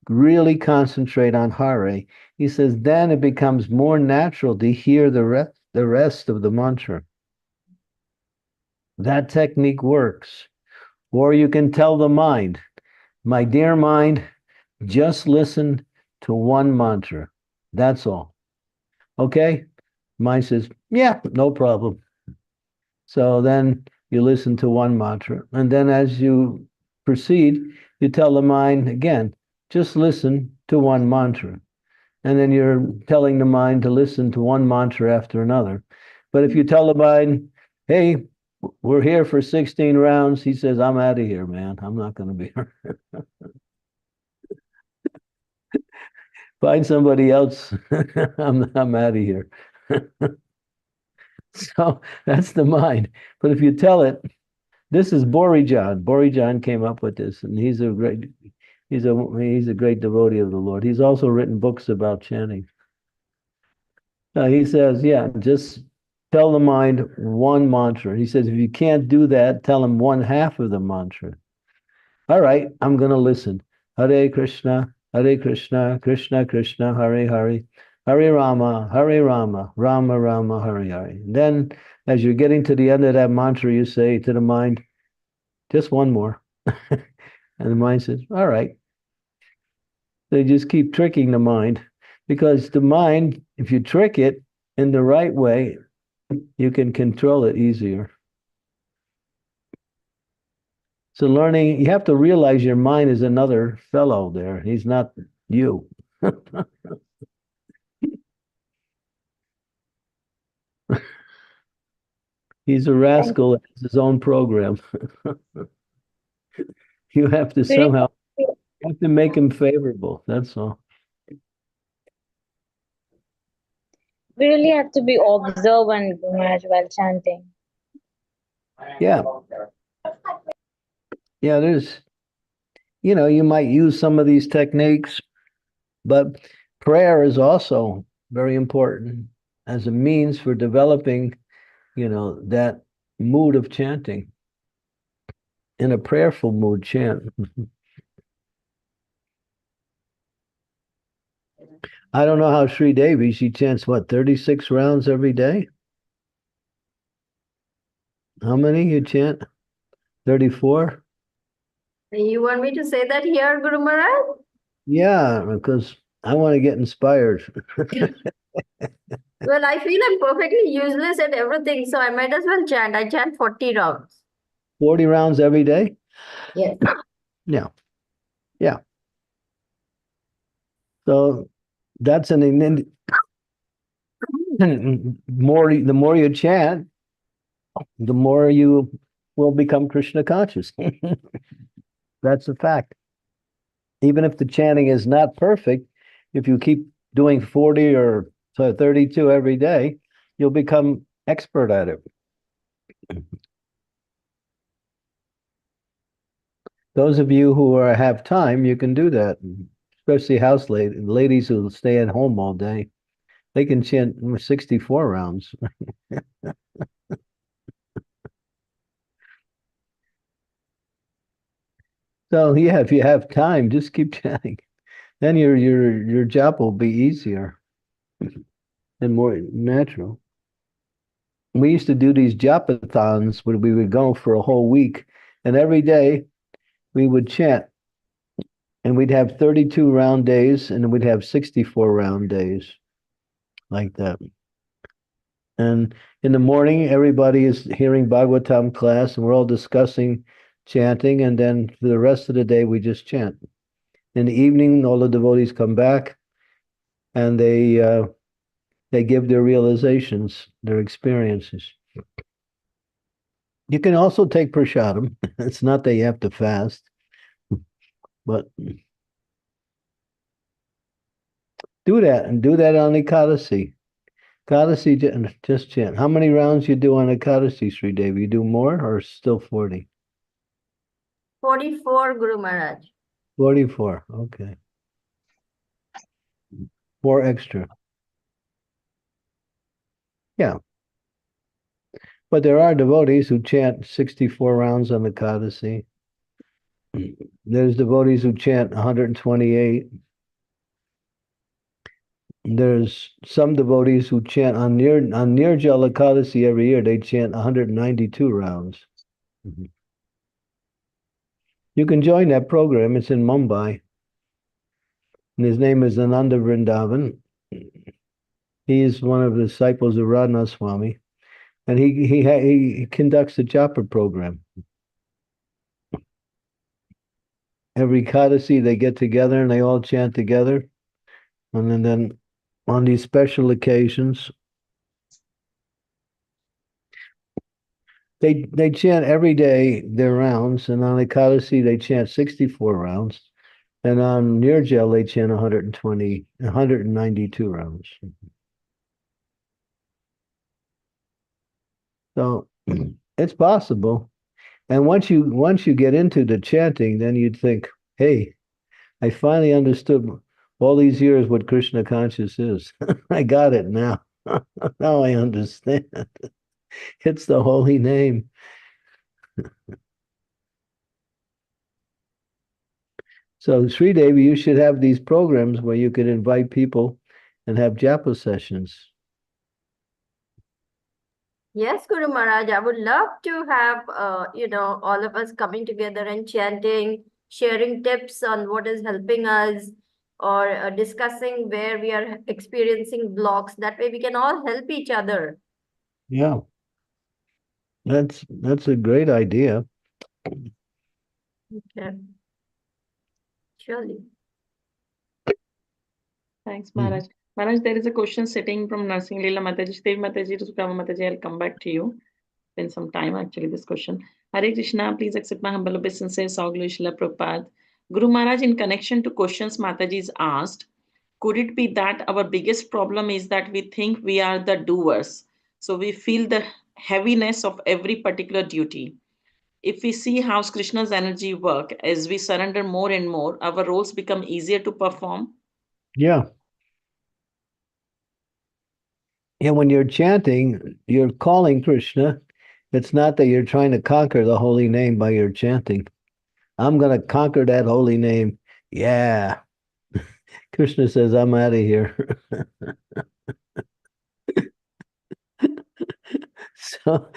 really concentrate on Hare. He says, then it becomes more natural to hear the rest of the mantra. That technique works. Or you can tell the mind, my dear mind, just listen to one mantra. That's all. Okay? Mind says, yeah, no problem. So then you listen to one mantra. And then as you proceed, you tell the mind again, just listen to one mantra. And then you're telling the mind to listen to one mantra after another. But if you tell the mind, hey, we're here for 16 rounds, he says, I'm out of here, man. I'm not going to be here. Find somebody else. I'm out of here. So that's the mind. But if you tell it, this is Borijan. Borijan came up with this, and he's a great devotee of the Lord. He's also written books about chanting. He says, yeah, just tell the mind one mantra. He says, if you can't do that, tell him one half of the mantra. All right, I'm going to listen. Hare Krishna, Krishna Krishna, Hare Hare, Hare Rama, Hare Rama, Rama Rama, Hare Hare. And then as you're getting to the end of that mantra, you say to the mind, just one more. And the mind says, all right. They just keep tricking the mind, because the mind, if you trick it in the right way, you can control it easier. So learning, you have to realize your mind is another fellow there. He's not you. He's a rascal that has his own program. You have to somehow make him favorable. That's all. We really have to be observant, Guru Maharaj, while chanting. Yeah. Yeah, there's, you might use some of these techniques, but prayer is also very important as a means for developing, that mood of chanting. In a prayerful mood, chant. I don't know how Sri Devi, she chants what, 36 rounds every day? How many you chant? 34? You want me to say that here, Guru Maharaj? Yeah, because I want to get inspired. Well, I feel I'm perfectly useless at everything, so I might as well chant. I chant 40 rounds. 40 rounds every day? Yes. Yeah. Yeah. So that's the more you chant, the more you will become Krishna conscious. That's a fact. Even if the chanting is not perfect, if you keep doing 40 or 32 every day, you'll become expert at it. Those of you who have time, you can do that, especially ladies who stay at home all day. They can chant 64 rounds. So yeah, if you have time, just keep chanting. Then your job will be easier and more natural. We used to do these japathons where we would go for a whole week, and every day we would chant, and we'd have 32 round days, and we'd have 64 round days, like that. And in the morning, everybody is hearing Bhagavatam class, and we're all discussing chanting, and then for the rest of the day, we just chant. In the evening, all the devotees come back, and they give their realizations, their experiences. You can also take prasadam. It's not that you have to fast, but do that, and do that on Ekadasi. Ekadasi, just chant. How many rounds you do on Ekadasi, Sri Devi? You do more or still 40? 44, Guru Maharaj. 44, okay. 4 extra. Yeah. But there are devotees who chant 64 rounds on Ekadasi. There's devotees who chant 128. There's some devotees who chant on Nirjala Ekadasi every year. They chant 192 rounds. You can join that program. It's in Mumbai. And his name is Ananda Vrindavan. He is one of the disciples of Radha Swami, and he conducts the japa program. Every Ekadasi, they get together and they all chant together, and then on these special occasions, they chant every day their rounds, and on Ekadasi they chant 64 rounds, and on Nirjal they chant 192 rounds. So it's possible. And once you get into the chanting, then you'd think, hey, I finally understood all these years what Krishna conscious is. I got it now. Now I understand. It's the holy name. So Sri Devi, you should have these programs where you could invite people and have japa sessions. Yes, Guru Maharaj, I would love to have, all of us coming together and chanting, sharing tips on what is helping us, or discussing where we are experiencing blocks. That way we can all help each other. Yeah. That's a great idea. Okay. Surely. Thanks, Maharaj. Maharaj, there is a question sitting from Narsingh Leela Mataji. Devi Mataji, Sukama Mataji, I'll come back to you. Spend some time actually this question. Hare Krishna, please accept my humble obeisance. All glory Srila Prabhupada. Guru Maharaj, in connection to questions Mataji is asked, could it be that our biggest problem is that we think we are the doers? So we feel the heaviness of every particular duty. If we see how Krishna's energy work, as we surrender more and more, our roles become easier to perform. Yeah. Yeah, when you're chanting, you're calling Krishna. It's not that you're trying to conquer the holy name by your chanting. I'm going to conquer that holy name. Yeah. Krishna says, I'm out of here. So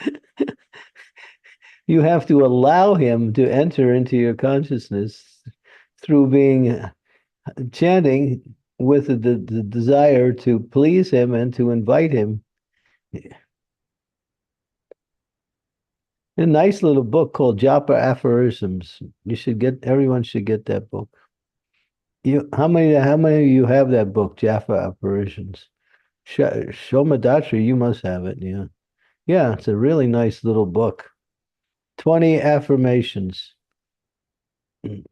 you have to allow him to enter into your consciousness through being chanting with the desire to please him and to invite him. A nice little book called Japa Aphorisms. Everyone should get that book. How many of you have that book, Japa Aphorisms? Shomadatra, you must have it, yeah. Yeah, it's a really nice little book. 20 affirmations.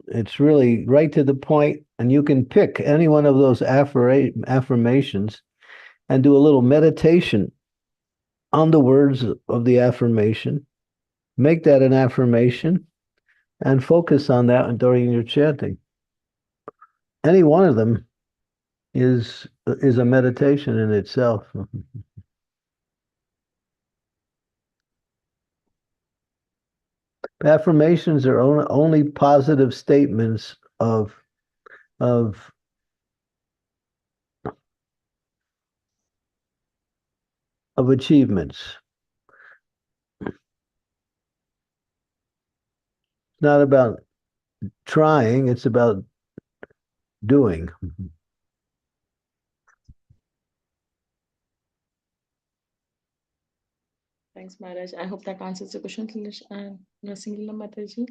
It's really right to the point, and you can pick any one of those affirmations and do a little meditation on the words of the affirmation. Make that an affirmation and focus on that during your chanting. Any one of them is a meditation in itself. Affirmations are only positive statements of achievements. It's not about trying, it's about doing. Thanks, Maharaj. I hope that answers the question, Narsingila Mataji.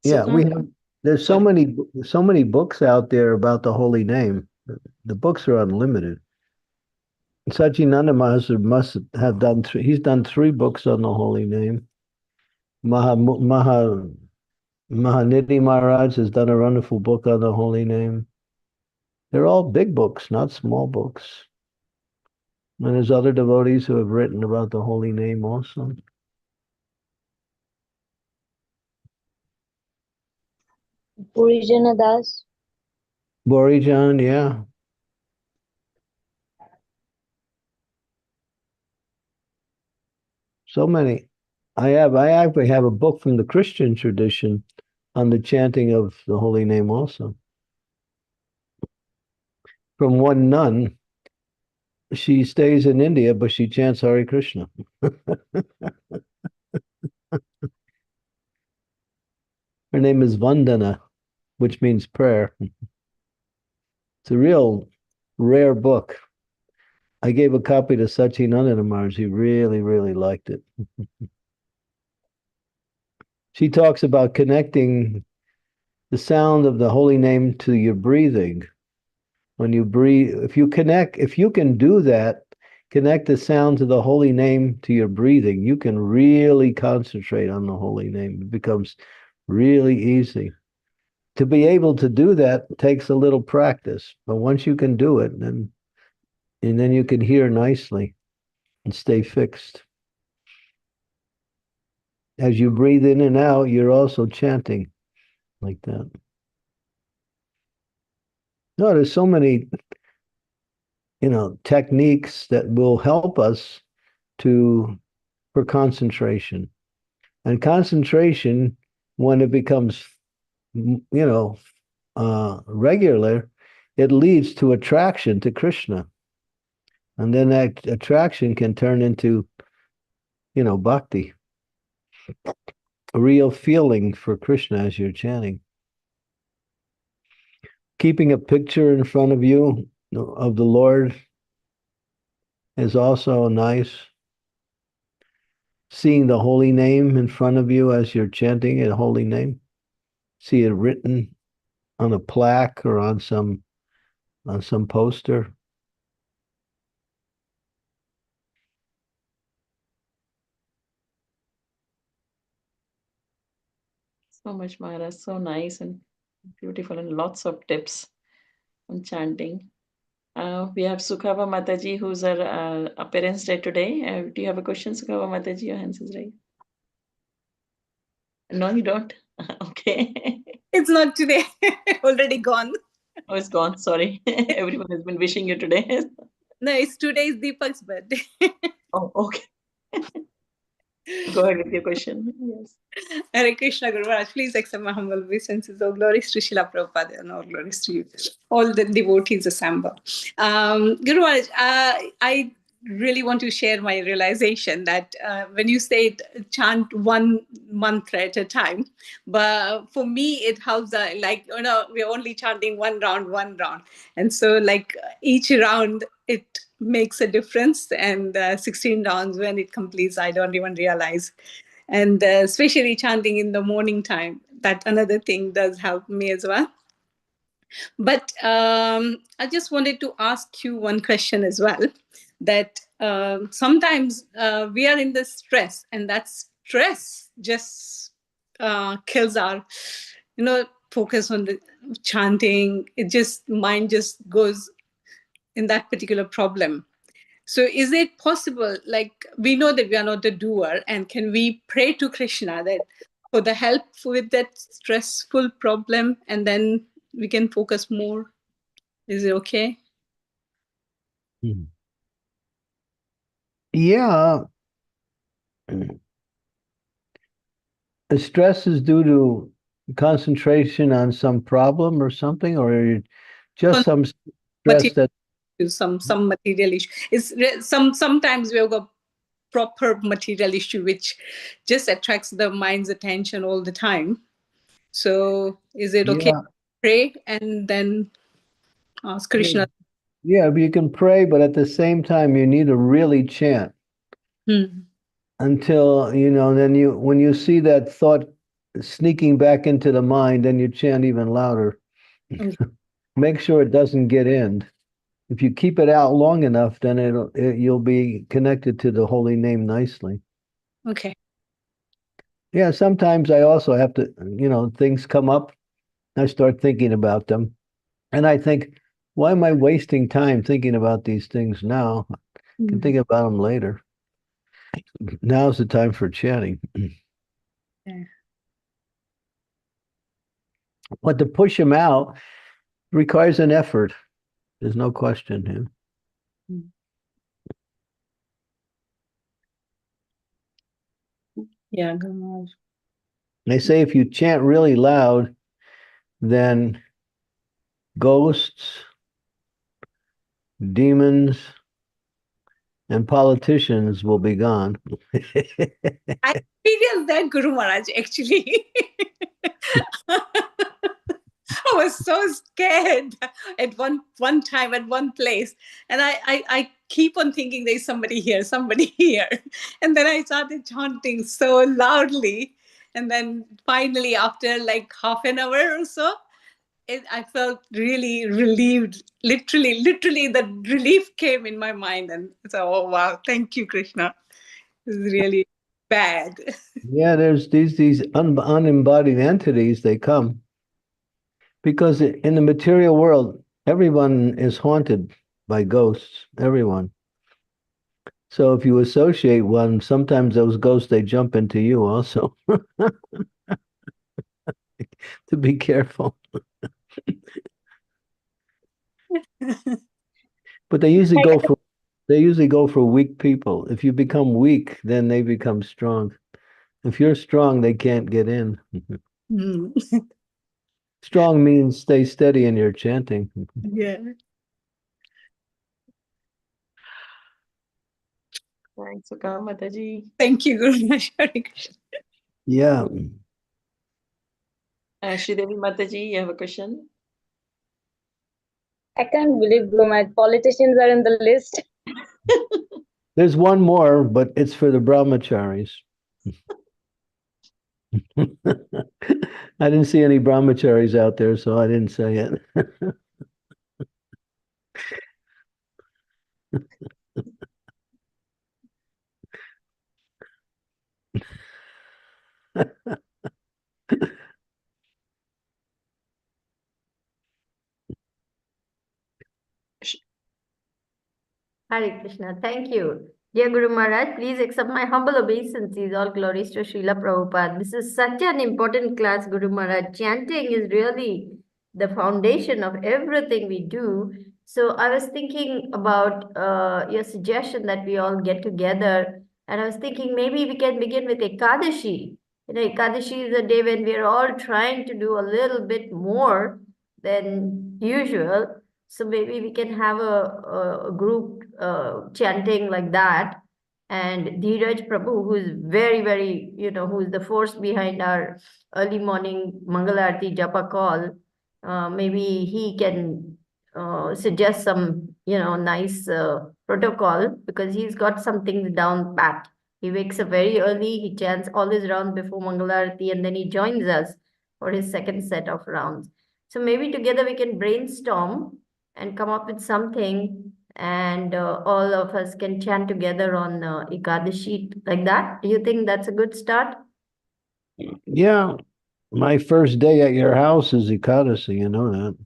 Yeah, there's so many books out there about the holy name. The books are unlimited. Sachinanda Maharaj must have done he's done 3 books on the holy name. Mahanidhi Maharaj has done a wonderful book on the holy name. They're all big books, not small books. And there's other devotees who have written about the holy name also. Purijana Das. Borijan, yeah. So many. I actually have a book from the Christian tradition on the chanting of the holy name also. From one nun. She stays in India, but she chants Hare Krishna. Her name is Vandana, which means prayer. It's a real rare book. I gave a copy to Sachinanda Maharaj. He really, really liked it. She talks about connecting the sound of the holy name to your breathing. When you breathe, if you can do that, connect the sound of the holy name to your breathing, you can really concentrate on the holy name. It becomes really easy. To be able to do that takes a little practice, but once you can do it, then you can hear nicely and stay fixed. As you breathe in and out, you're also chanting like that. No, there's so many, techniques that will help us for concentration. And concentration, when it becomes, regular, it leads to attraction to Krishna. And then that attraction can turn into, bhakti, a real feeling for Krishna as you're chanting. Keeping a picture in front of you of the Lord is also nice. Seeing the holy name in front of you as you're chanting a holy name. See it written on a plaque or on some poster. So much, Maharaj. So nice and beautiful, and lots of tips on chanting. We have Sukhava Mataji, who's our appearance day today. Do you have a question, Sukhava Mataji? Your hands is raised. No, you don't. Okay. It's not today. Already gone. Oh, it's gone. Sorry. Everyone has been wishing you today. No, it's today's Deepak's birthday. Oh, okay. Go ahead with your question. Yes. Hare Krishna Guru Maharaj, please accept my humble obeisances. All glories to Srila Prabhupada and all glories to you, all the devotees assembled. Guru Maharaj, I really want to share my realization that when you say chant one mantra at a time, but for me it helps we're only chanting one round, and so each round it makes a difference, and 16 rounds when it completes I don't even realize. And especially chanting in the morning time, that another thing does help me as well. But I just wanted to ask you one question as well, that sometimes we are in the stress, and that stress just kills our focus on the chanting. It just mind just goes in that particular problem. So is it possible, we know that we are not the doer, and can we pray to Krishna that for the help with that stressful problem, and then we can focus more? Is it okay? Yeah. The stress is due to concentration on some problem or something, or just some stress that some material issue. Sometimes we have got proper material issue which just attracts the mind's attention all the time. So is it okay to pray and then ask Krishna? Yeah, you can pray, but at the same time you need to really chant until then when you see that thought sneaking back into the mind, then you chant even louder. Make sure it doesn't get in. If you keep it out long enough, then you'll be connected to the holy name nicely. Okay. Yeah, sometimes I also have to, things come up. I start thinking about them. And I think, why am I wasting time thinking about these things now? I can think about them later. Now's the time for chanting. Yeah. But to push them out requires an effort. There's no question. Yeah, Guru Maharaj. They say if you chant really loud, then ghosts, demons, and politicians will be gone. I experienced that, Guru Maharaj, actually. I was so scared at one time, at one place. And I keep on thinking there's somebody here. And then I started chanting so loudly. And then finally, after half an hour or so, I felt really relieved. Literally, the relief came in my mind. And so, oh, wow, thank you, Krishna. It was really bad. Yeah, there's these unembodied entities, they come. Because in the material world, everyone is haunted by ghosts, everyone. So if you associate one, sometimes those ghosts, they jump into you also. To be careful. But they usually go for weak people. If you become weak, then they become strong. If you're strong, they can't get in. Strong means stay steady in your chanting. Yeah. Thanks, Sukha Mataji. Thank you, Guru Maharaj. Hare Krishna. Yeah. Shridevi Mataji, you have a question? I can't believe, Guru Maharaj, politicians are in the list. There's one more, but it's for the brahmacharis. I didn't see any brahmacharis out there, so I didn't say it. Hare Krishna. Thank you. Dear Guru Maharaj, please accept my humble obeisances. All glories to Srila Prabhupada. This is such an important class, Guru Maharaj. Chanting is really the foundation of everything we do. So I was thinking about your suggestion that we all get together. And I was thinking maybe we can begin with Ekadashi. You know, Ekadashi is a day when we are all trying to do a little bit more than usual. So maybe we can have a group chanting like that. And Dheeraj Prabhu, who is very, very, who is the force behind our early morning Mangalarti Japa call, maybe he can suggest some, nice protocol, because he's got some things down pat. He wakes up very early, he chants all his rounds before Mangalarti, and then he joins us for his second set of rounds. So maybe together we can brainstorm and come up with something, and all of us can chant together on Ekadashi like that. Do you think that's a good start? Yeah. My first day at your house is Ekadasi, you know that.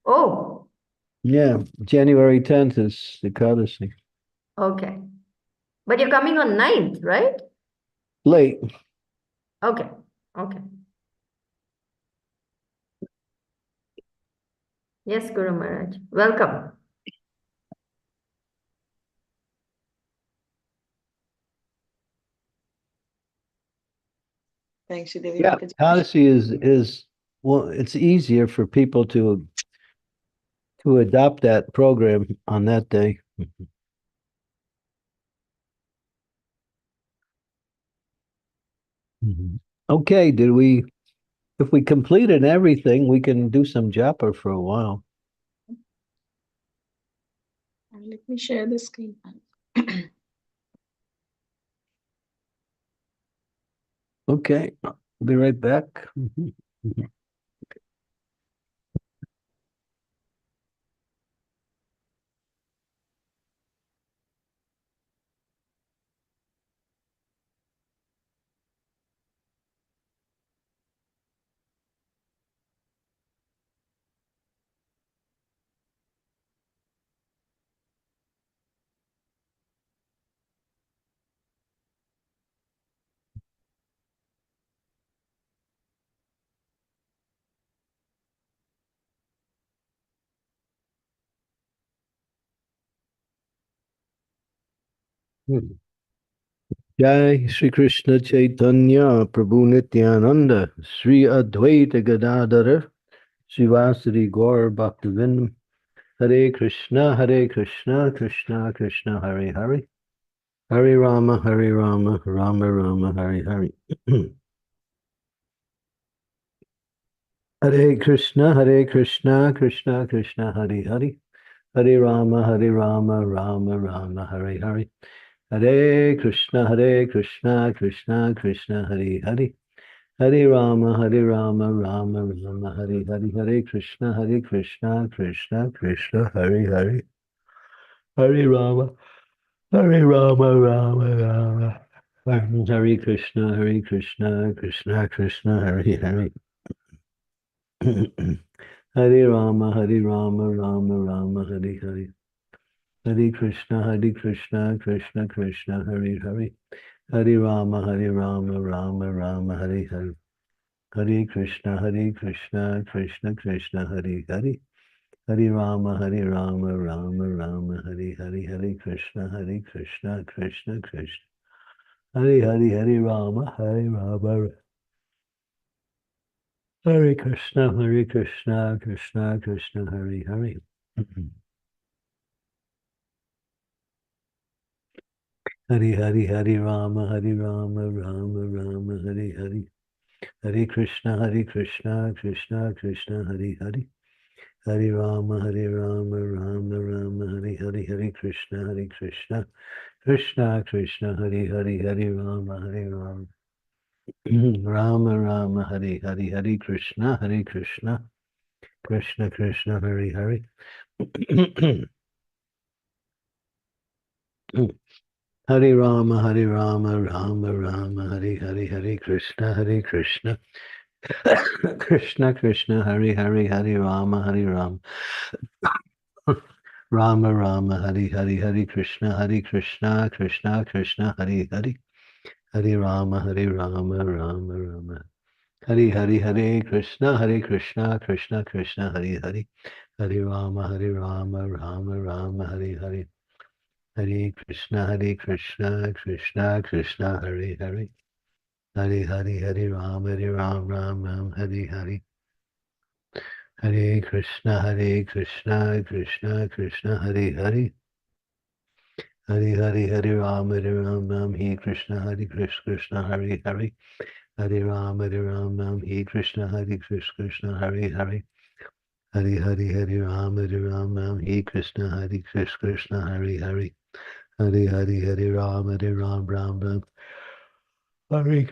Oh, Yeah. January 10th is Ekadasi. okay. But you're coming on 9th, right? Late. Okay, okay. Yes, Guru Maharaj. Welcome. Thanks, Shridevi Yeah. Mataji. Ekadasi is well, it's easier for people to adopt that program on that day. Okay, if we completed everything, we can do some japa for a while. Let me share the screen. Okay, I'll be right back. Jai Shri Krishna Chaitanya Prabhu Nityananda Sri Advaita Gadadhara Srivasari Gaur Bhaktivinoda Hare Krishna Krishna Krishna Hare Hare Hare Rama Rama Rama Hare Hare Hare Krishna Krishna Krishna Hare Hare Hare Rama Rama Rama Hare Hare Hare Krishna Krishna Krishna Hare Hare Hare Rama Rama Rama Hare Hare Hare Krishna Krishna Krishna Hare Hare Hare Rama Rama Rama Hare Krishna Krishna Krishna Hare Hare Hare Rama Rama Rama Hare Hare Hare Krishna Krishna Krishna Hare Hare Hare Rama Rama Hare Hare Hare Krishna Krishna Krishna Hare Hare Hare Rama Rama Hare Hare Hare Krishna Krishna Krishna Hare Hare Rama Hare Krishna Krishna Krishna Hare Hare Hari Hari Hari Rama Rama Rama Hari Hari. Hare Krishna Krishna Krishna Hari Hari. Hari Rama Rama Rama Hari Hari. Hare Krishna Krishna Krishna Hari Hari. Hari Rama Rama. Rama Rama Hari Hari. Hare Krishna Krishna Krishna Hari Hari. Hare Rama Rama Rama Hari Hari. Hare Krishna Krishna Krishna Hari Hari. Hare Rama Rama. Rama Rama Hari Hari. Hare Krishna Krishna Krishna Hari Hari. Hare Rama Rama Rama. Hari Hari. Hare Krishna Krishna Krishna Hari Hari. Hare Rama Rama Hari Hari. Hare Krishna Krishna Krishna Hari Hari. Hare Hari. Hare Rama Rama Hari Hari. Hare Krishna Krishna Krishna Hari Hari. Hari Hari. Hare Rama Rama He Krishna Krishna Hari Hari. Hare Rama Rama He Krishna Krishna Hari Hari. Hari Hari. Hare Rama Rama He Krishna Krishna Hari Hari. Hari Hari. Hare Rama Rama Hare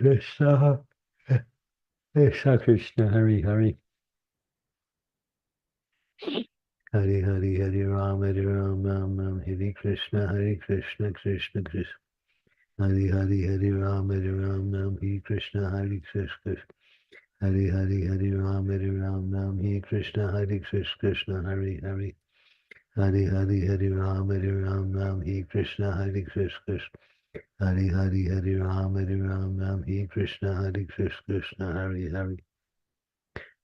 Krishna Krishna Hari Hari. Hari Hari. Hare Rama Rama Hare Krishna Krishna Krishna Hari Hari. Hare Rama Rama He Krishna Krishna Hari Hari. Hare Rama Rama He Krishna Krishna Hari Hari. Hari Hari. Hare Rama Rama He Krishna Krishna Hari Hari. Hare Rama Rama He Krishna Krishna Hari Hari.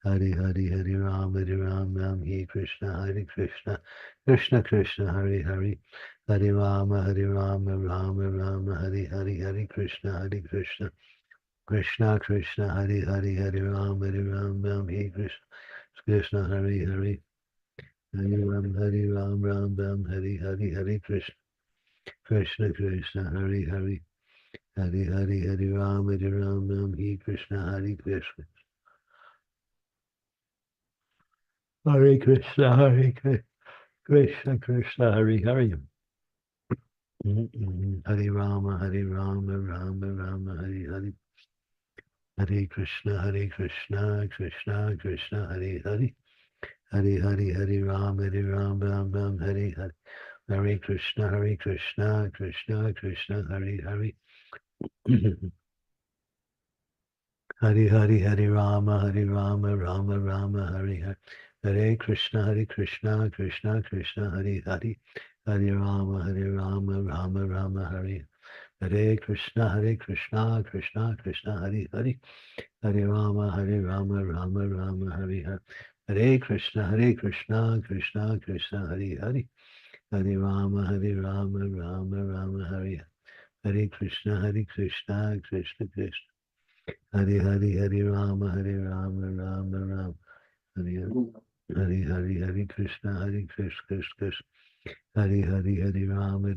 Hari Hari. Hare Rama Rama He Krishna Krishna Krishna Hari Hari. Hare Rama Rama Hari Hari. Hare Krishna Krishna Krishna Hari Hari. Hare Rama Rama He Krishna Hari Hari. Hare Ram Hari Hari. Hare Krishna Hari Hari. Hari Hari. Hare Rama Rama He Krishna Krishna. Hare Krishna Krishna Hari Hari. Hare Rama Rama Hari Hari. Hare Krishna Krishna Krishna Hari Hari. Hari Hari. Hare Rama Rama Hari Hari. Hare Krishna Krishna Krishna Hari Hari. Hari Hari. Hare Rama Rama Hari Hari. Hare Krishna Krishna Krishna Hari Hari. Hare Rama Rama Hari. Hare Krishna Krishna Krishna Hari Hari. Hare Rama Rama Hari Hari. Hare Krishna Krishna Krishna Hari Hari. Hare Rama Rama Hari Hari. Hare Krishna Krishna Krishna Hari Hari. Hare Rama Rama Hari Hari. Hare Krishna Krishna Hari Hari. Hare Rama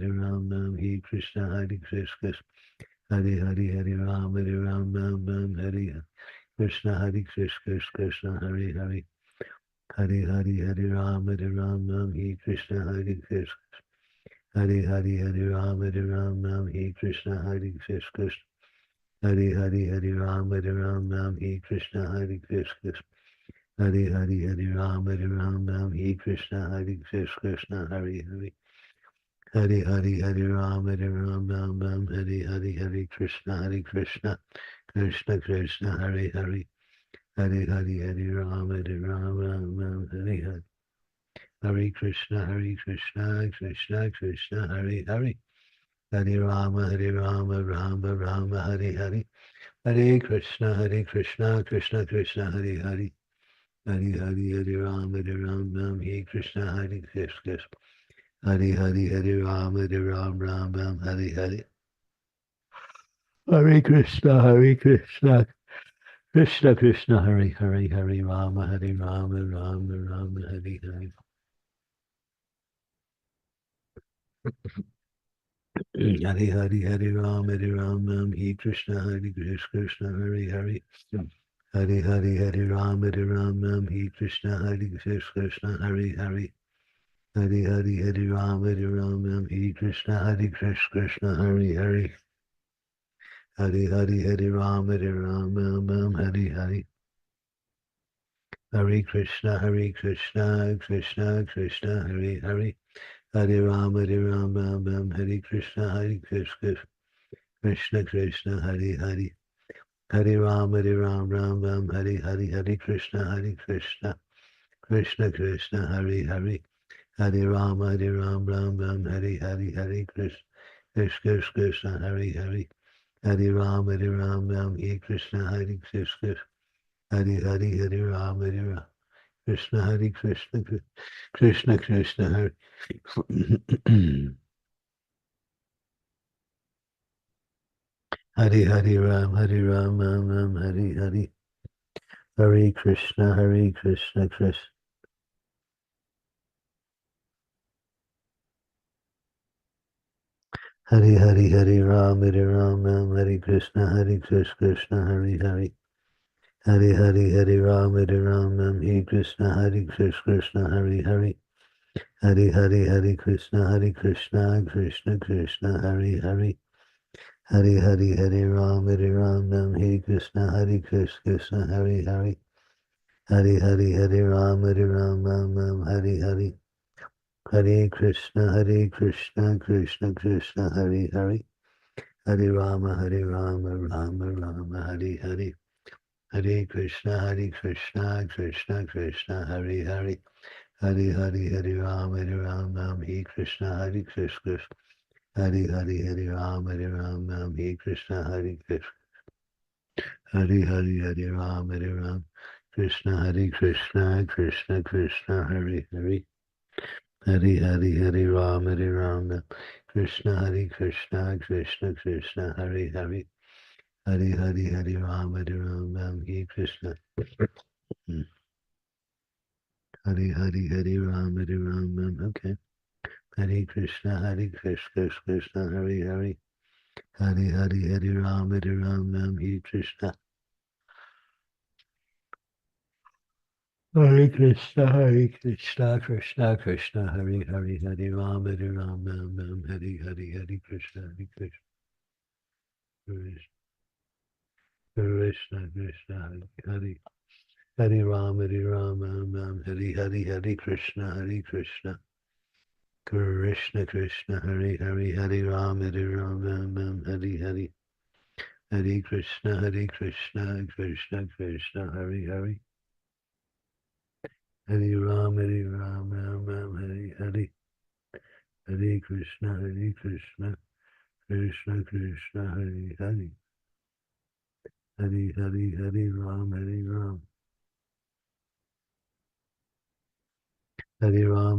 He Krishna Krishna Hari Hari. Hare Rama Rama Hari Krishna Krishna Hari Hari. Hari Hari. Hare Rama He Krishna Krishna Hari Hari. Hare Rama Rama He Krishna Krishna Hari Hari. Hare Rama Rama He Krishna Krishna Hari Hari. Hare Rama Rama He Krishna Krishna Hari Hari. Hari Hari. Hare Rama Rama Hari Hari. Hare Krishna Krishna Krishna Hari Hari. Hari Hari. Hare Rama Rama Hari Hari. Hare Krishna Krishna Hari Hari. Hare Rama Rama Hari Hari. Hare Krishna Krishna Hari Hari. Hari Hari. Hare Rama He Krishna Krishna Hari Hari. Hare Rama Ram Hari Hari. Hare Krishna Krishna Hari Hari. Hare Rama Rama Hari Hari. Hari Hari Hari Ram, Hare Krishna, Hare Krishna, Hare Hare. Hari Hari Hari Ram, Hare Krishna, Hare Krishna, Hare Hare. Hari Hari Hari Ram, Hare Krishna, Hare Krishna, Hare Hare. Hari Hari Hari Ram, Hare Hare. Hare Krishna, Krishna Krishna, Hare Hare. Hare Ram, Hare Krishna, Krishna Krishna, Hare Hare. Hare Ram, Hare Hare. Hare Krishna, Krishna Krishna, Hare Hare. Hare Ram, Hare Hare. Hare Krishna, Hare Hare. Hare Ram, Hare Krishna, Hare Hare. Hare Ram, Hare Ram. Krishna Hare Krishna, Krishna Krishna Hare. Hare Hare Ram, Ram Hare Hare. Hare Krishna, Krishna. Hare Hare Hare Ram, Hare Krishna, Krishna Hare Hare. Hare Hare Hare Ram, Hare Krishna, Krishna Hare Hare. Hare Hare Hare Krishna, Krishna Krishna Hare Hare. Hare Hare Hare Ram, Hare Krishna, Krishna Hare Hare. Hare Hare Hare Ram, Hare Hare. Hare Krishna, Krishna Krishna Hare Hare. Hare Rama, Rama Hare Hare. Hare Krishna, Krishna Krishna Hare Hare. Hare Hare Hare Ram, Hare Krishna, Krishna. Hare Hare Hare Ram, Hare Krishna, Krishna. Hare Hare Hare Ram, Krishna, Krishna Krishna Hare Hare. Hare Hare Hare Ram, Krishna, Krishna Krishna Hare Hare. Hare Hare Hare Ram, Hare Krishna. Hare Hare Hare Ram, okay. Hare Krishna, Krishna Hare Hare. Hare Hare Hare Ram, Hare Krishna. Hare Krishna, Krishna Krishna Hare Hare. Hare Ram, Hare Hare. Hare Krishna, Krishna Hare Hare Ram, Hare Hare. Hare Krishna, Krishna Krishna Hare Hare. Hare Ram, Hare Hare. Hare Krishna, Krishna Krishna Hare Hare. Hare Ram, Hare Hare. Hare Krishna, Krishna Krishna Hare Hare. Hare Hare Hare Ram,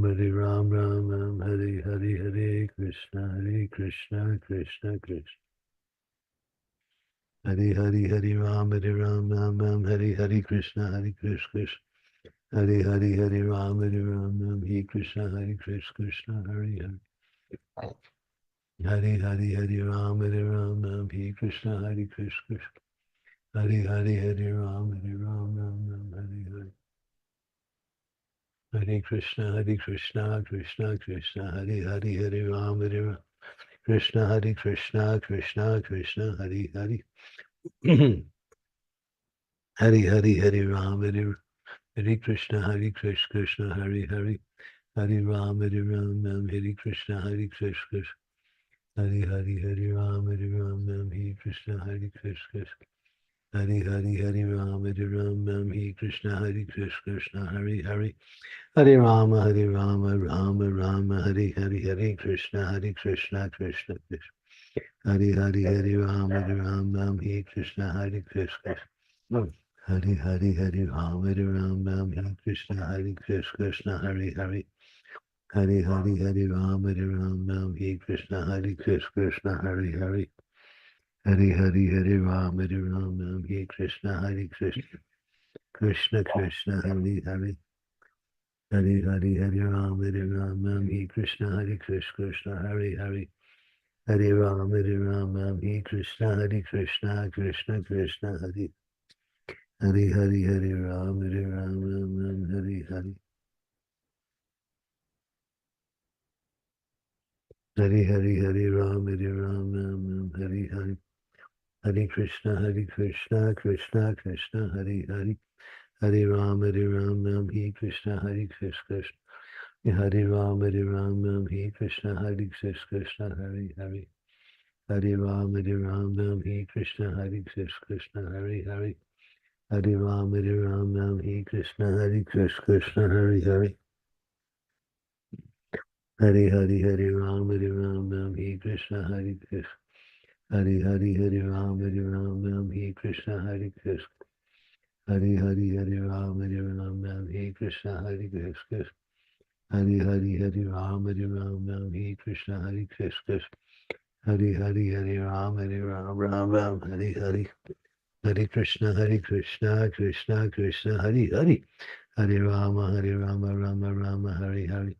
Hare Ram, Hare Hare. Hare Krishna, Krishna Krishna. Hare Hare Hare Ram, Hare Hare Krishna, Krishna. Hare Hare Hare Ram, Hare Krishna, Krishna Hare Hare. Hare Hare Hare Ram, Hare Krishna, Krishna. Hare Hare Hare Ram, Hare Hare. Hare Krishna, Krishna Krishna. Hare Hare Hare Ram, Hare Ram. Krishna, Krishna Hare Hare. Hare Hare Hare Ram, Hare Krishna, Krishna Hare Hare. Hare Ram, Hare Krishna, Krishna. Hare Hare Hare Ram, Hare Krishna, Krishna. Hare Hare Hare Ram, Hare Krishna, Krishna Hare Hare. Hare Rama, Rama Hare Hare. Hare Krishna, Krishna Krishna. Hare Hare Hare Ram, Hare Krishna, Krishna. Hare Hare Hare Ram, Hare Krishna, Krishna Hare Hare. Hare Hare Hare Ram, Hare Krishna, Krishna Hare Hare. Hare Hare Hare Ram, Hare Krishna, Krishna. Krishna Krishna Hare Hare. Hare Hare Hare Ram, Hare Krishna, Krishna Hare Hare. Hare Ram, Hare Krishna, Krishna Krishna, Hare Hare, Hare Ram, Hare Hare. Hare Hare Ram, Hare Hare. Hare Krishna, Krishna Krishna, Hare Hare. Hare Ram, Hare Krishna, Krishna. Hare Ram, Hare Krishna, Krishna, Hare Hare. Hare Ram, Hare Krishna, Krishna, Hare Hare. Hare Ram, Hare Krishna, Krishna, Hare Hare. Hare Hare Ram, Hare Krishna, Krishna. Hare Hare Ram, Hare Krishna, Krishna. Hare Ram, Hare Krishna, Krishna. Hare Ram, Hare Krishna, Krishna. Hare Ram, Hare Hare. Hare Krishna, Krishna Krishna, Hare Hare. Hare Rama, Rama, Hare Hare.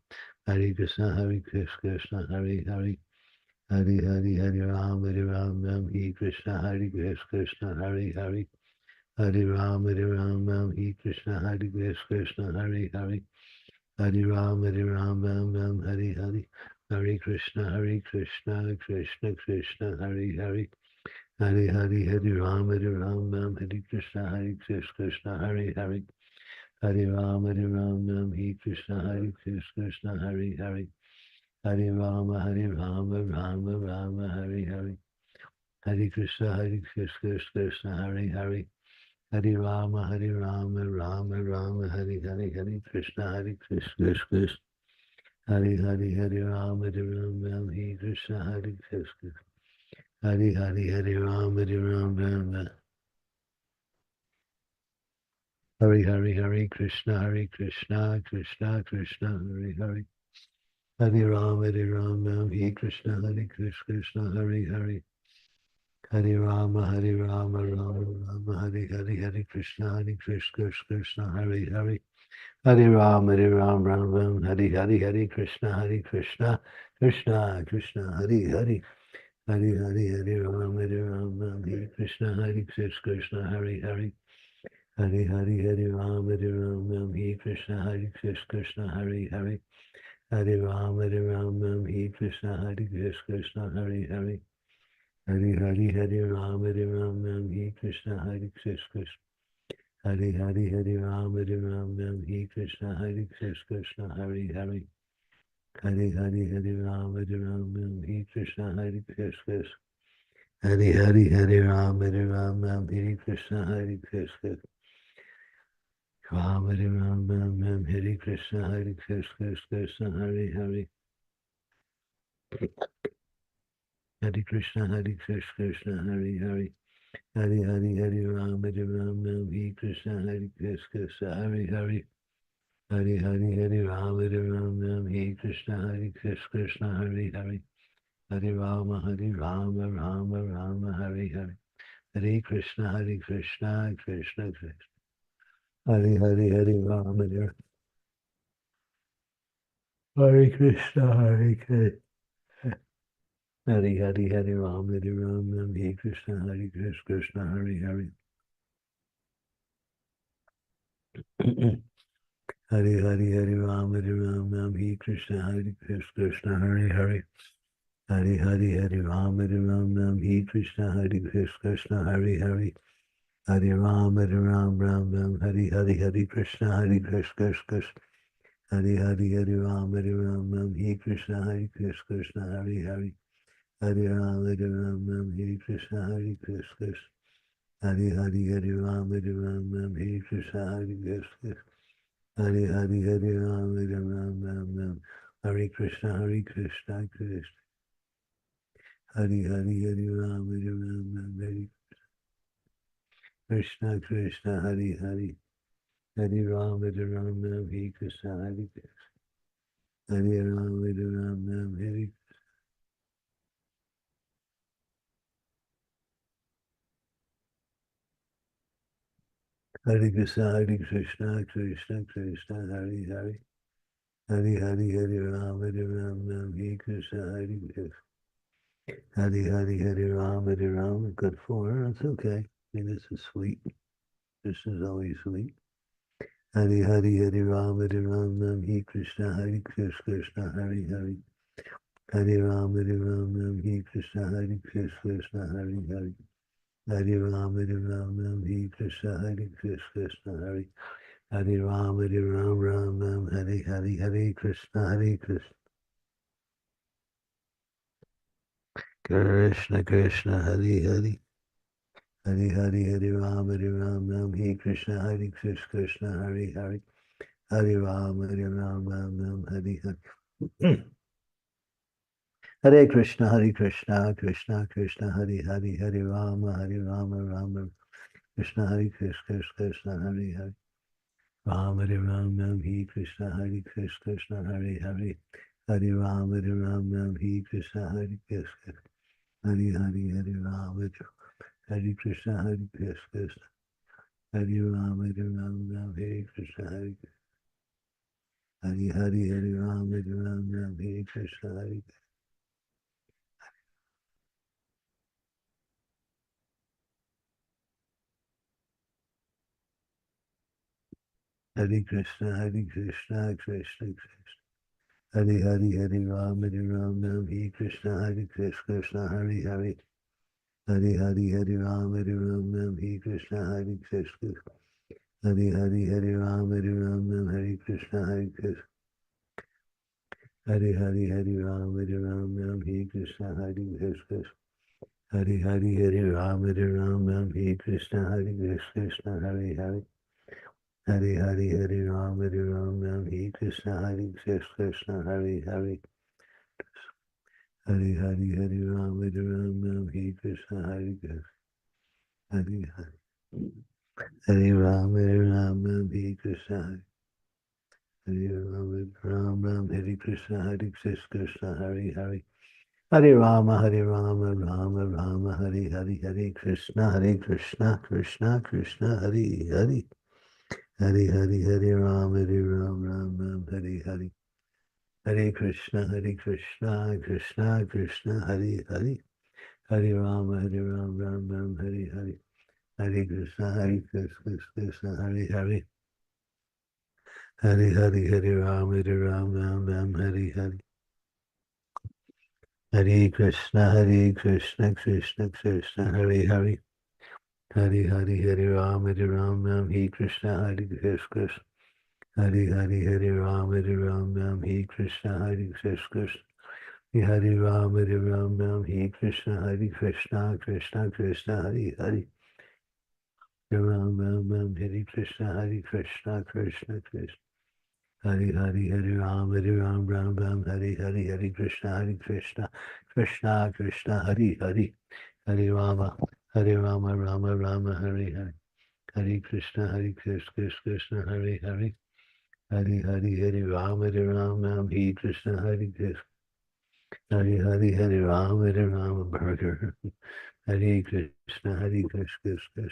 Hare Krishna, Krishna, Hare Hare. Hare Ram, Hare Krishna, Krishna, Hare Hare. Hare Ram, Hare Krishna, Krishna, Hare Hare. Hare Ram, Hare Hare. Hare Krishna, Krishna Krishna, Hare Hare. Hare Ram, Hare Krishna, Krishna, Hare Hare. Hare Ram, Hare Krishna, Krishna, Hare Hare. Hare Rama, Rama, Hare Hare. Hare Krishna, Krishna, Hare Hare. Hare Rama, Rama, Hare Hare. Hare Krishna, Krishna. Hare Rama, Hare Krishna, Krishna. Hare Rama, Rama. Hare Krishna, Krishna Krishna, Hare Hare. Hare Rama, Hare Krishna, Krishna, Hare Hare. Hare Rama, Rama, Hare Hare. Hare Krishna, Krishna, Hare Hare. Hare Rama, Rama, Hare Hare. Hare Krishna, Krishna Krishna, Hare Hare. Hare Rama, Rama, Hare Krishna, Krishna, Hare Hare. Hare Rama, Rama, Hare Krishna, Krishna, Hare Hare. Hare Rama, Rama, Hare Krishna, Krishna, Hare Hare. Hare Rama, Rama, Hare Krishna, Krishna. Hare Rama, Rama, Hare Krishna, Krishna, Hare Hare. Hare Rama, Rama, Hare Krishna, Krishna. Hare Rama, Rama, Hare Krishna, Krishna. Rama, Rama, Hare Krishna, Krishna, Hare Hare. Hare Krishna, Krishna, Hare Hare. Hare Rama, Rama, Hare Krishna, Krishna, Hare Hare. Hare Rama, Rama, Hare Krishna, Krishna, Hare Hare. Hare Rama, Rama, Hare Hare. Hare Krishna, Krishna Krishna. Hare Rama, Hare Krishna, Krishna. Hare Rama, Hare Krishna, Krishna, Hare Hare. Hare Rama, Hare Krishna, Krishna, Hare Hare. Hare Rama, Hare Krishna, Krishna, Hare Hare. Hare Rama, Hare Hare Krishna, Krishna. Hare Rama, Hare Krishna, Krishna, Hare Hare. Hare Rama, Hare Krishna, Krishna. Hare Rama, Hare Krishna, Krishna. Hare Rama, Hare Krishna, Krishna, Krishna. Hare Rama, Hare Krishna, Krishna, Hare Hare. Hare Rama, Hare Krishna, Krishna. Hare Rama, Hare Hare Krishna, Krishna, Krishna, Hare Hare. Hare Rama, Hare Krishna, Krishna. Hari Hari Hari Ram. Good for her. That's okay. I mean, this is sweet. This is always sweet. Hari Hari Hari Ram, He Krishna, Hari Krishna, Hari Hari. Hari Ram, He Krishna, Hari Krishna, Hari Hari. Hari Ram, He Krishna, Hari Krishna, Hari. Hari Ram, Ram, Hari Hari, Hari Krishna, Hari Krishna. Krishna, Krishna, Hari Hari. Hari Hari, Hari Ram, He Krishna, Hari Krishna, Hari Hari. Hari Ram, Hari Hari. Hare Krishna, Krishna Krishna, Hari Hari, Hari Rama, Rama Krishna, Hari Krishna, Hari Hari. Ram, Hare Ram, He Krishna, Hari Krishna, Hari Hari. Hari Ram, He Krishna, Hari Krishna, Hari Hari, Hari Ram, Hari Krishna, Hari Krishna, Hari Ram, Hare Krishna, Hari Hari, Hari Ram, Hare Krishna, Hari. Hare Krishna, Krishna Krishna. Hari Hari, Hari Ram, He Krishna, Hari Krishna, Hari Hari. Hari Hari, Hari Ram, He Krishna, Hari Krishna. Hari Hari, Hari Ram, Hari Krishna, Hari Krishna. Hari Hari, Hari Ram, He Krishna, Hari Krishna. Hari Hari, Hari Ram, He Krishna, Hari Krishna, Hari Hari. Hari Hari, Hari Ram, He Krishna, Hari Krishna, Hari Hari. Hari Hari, Hari Ram, He Krishna, Hari Krishna, Hari Hari. Hari Ram, He Krishna, Hari Ram, Hare Krishna, Hare Krishna, Hari Hari. Hare Rama, Rama, Hari Hari, Hare Krishna, Krishna Krishna, Hari Hari. Hari Hari, Hare Ram, Hari Hari. Hare Krishna, Krishna Krishna, Hari Hari. Hare Rama, Ram, Hari Hari. Hare Krishna, Krishna, Hari Hari. Hari Hari, Hare Ram, Hari Hari. Hare Krishna, Krishna Krishna, Hari Hari. Hari Hari, Hare Ram, He Krishna, Hare Krishna. Hari Hari, Hare Ram, He Krishna, Hare Krishna. Hari Ram, He Krishna, Hare Krishna, Krishna, Hari Hari. Ram, Hare Krishna, Krishna Krishna. Hari Hari, Hare Ram, Hari Hari, Hare Krishna, Krishna, Hari Hari. Hare Rama, Rama, Hari Hari. Hare Krishna, Krishna, Hari Hari. Hari Hari, Hare Ram, He Krishna, Hare Krishna. Hari Hari, Hare Ram, Burger. Hare Krishna, Krishna.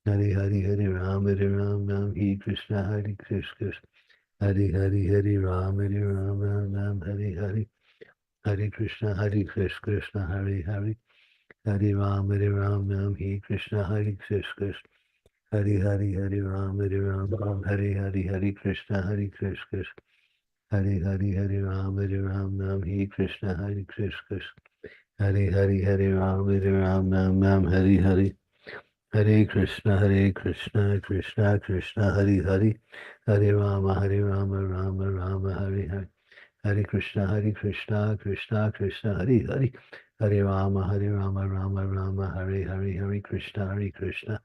Hari Hari, Hare Ram, He Krishna, Hare Krishna. Hari Hari, Hare Ram, Hari Hari. Hare Krishna, Krishna, Hari Hari. Hare Ram, He Krishna, Hare Krishna. Hari Hari, Hare Ram, Hari Hari, Hare Krishna, Krishna. Hari Hari, Hare Ram, He Krishna, Hare Krishna. Hari Hari, Hare Ram, Hari Hari. Hare Krishna, Krishna Krishna, Hari Hari. Hare Rama, Rama, Hari Hari. Hare Krishna, Krishna Krishna, Hari Hari. Hare Rama, Rama, Hari Hari. Hare Krishna, Krishna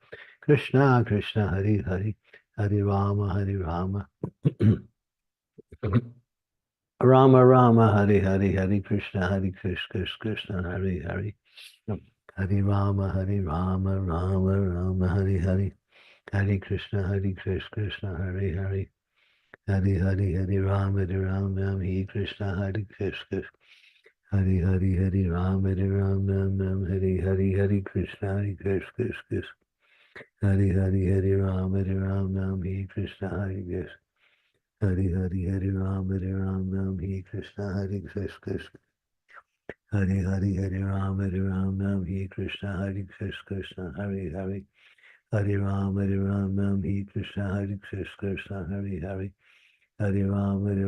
Krishna, Hari Hari. Hare Rama, Rama, Hari Hari. Hare Krishna, Krishna, Hari Hari. Hare Rama, Rama, Hari Hari. Hare Krishna, Krishna, Hari Hari. Hari Hari, Hare Ram, He Krishna, Hare Krishna. Hari Hari, Hare Ram, Hari Hari, Hare Krishna, Krishna. Hari Hari, Hare Ram, He Krishna, Hare Krishna. Hari Hari, Hare Ram, He Krishna, Hare Krishna. Hare Hare Hare Ram Ram Hare Krishna Hare Krishna Hare Hare Hare Ram Hare Krishna Hare Krishna Hare Hare Hare Ram Hare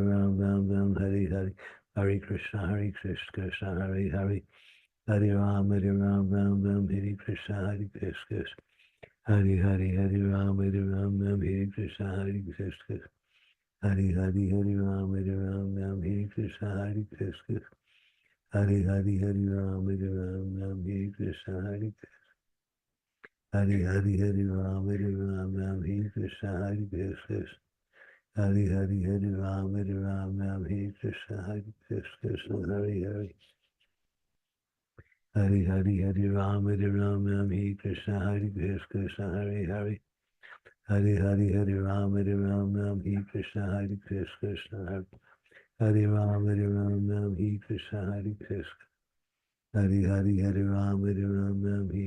Hare Hare Krishna Hare Hare Hare Ram Hare Krishna Hare Krishna Hare Hare Hare Ram Hare Krishna Hare Krishna Hare Hare Hare Ram Hare Krishna Hare Krishna Hare Hare Hare Ram Hare Krishna Hare Krishna Hare Hare Hare Ram Hare Krishna Hare Krishna Hare Hare Hare Ram Hare Krishna Hare Krishna Hare Hare Hare Hare Hare Ram Hare Krishna Hare Krishna Hare Hare Hare Hare Hare Ram Hare Krishna Hare Krishna Hare Ram Hare Krishna Hare Krishna Hare Hare Hare Ram Hare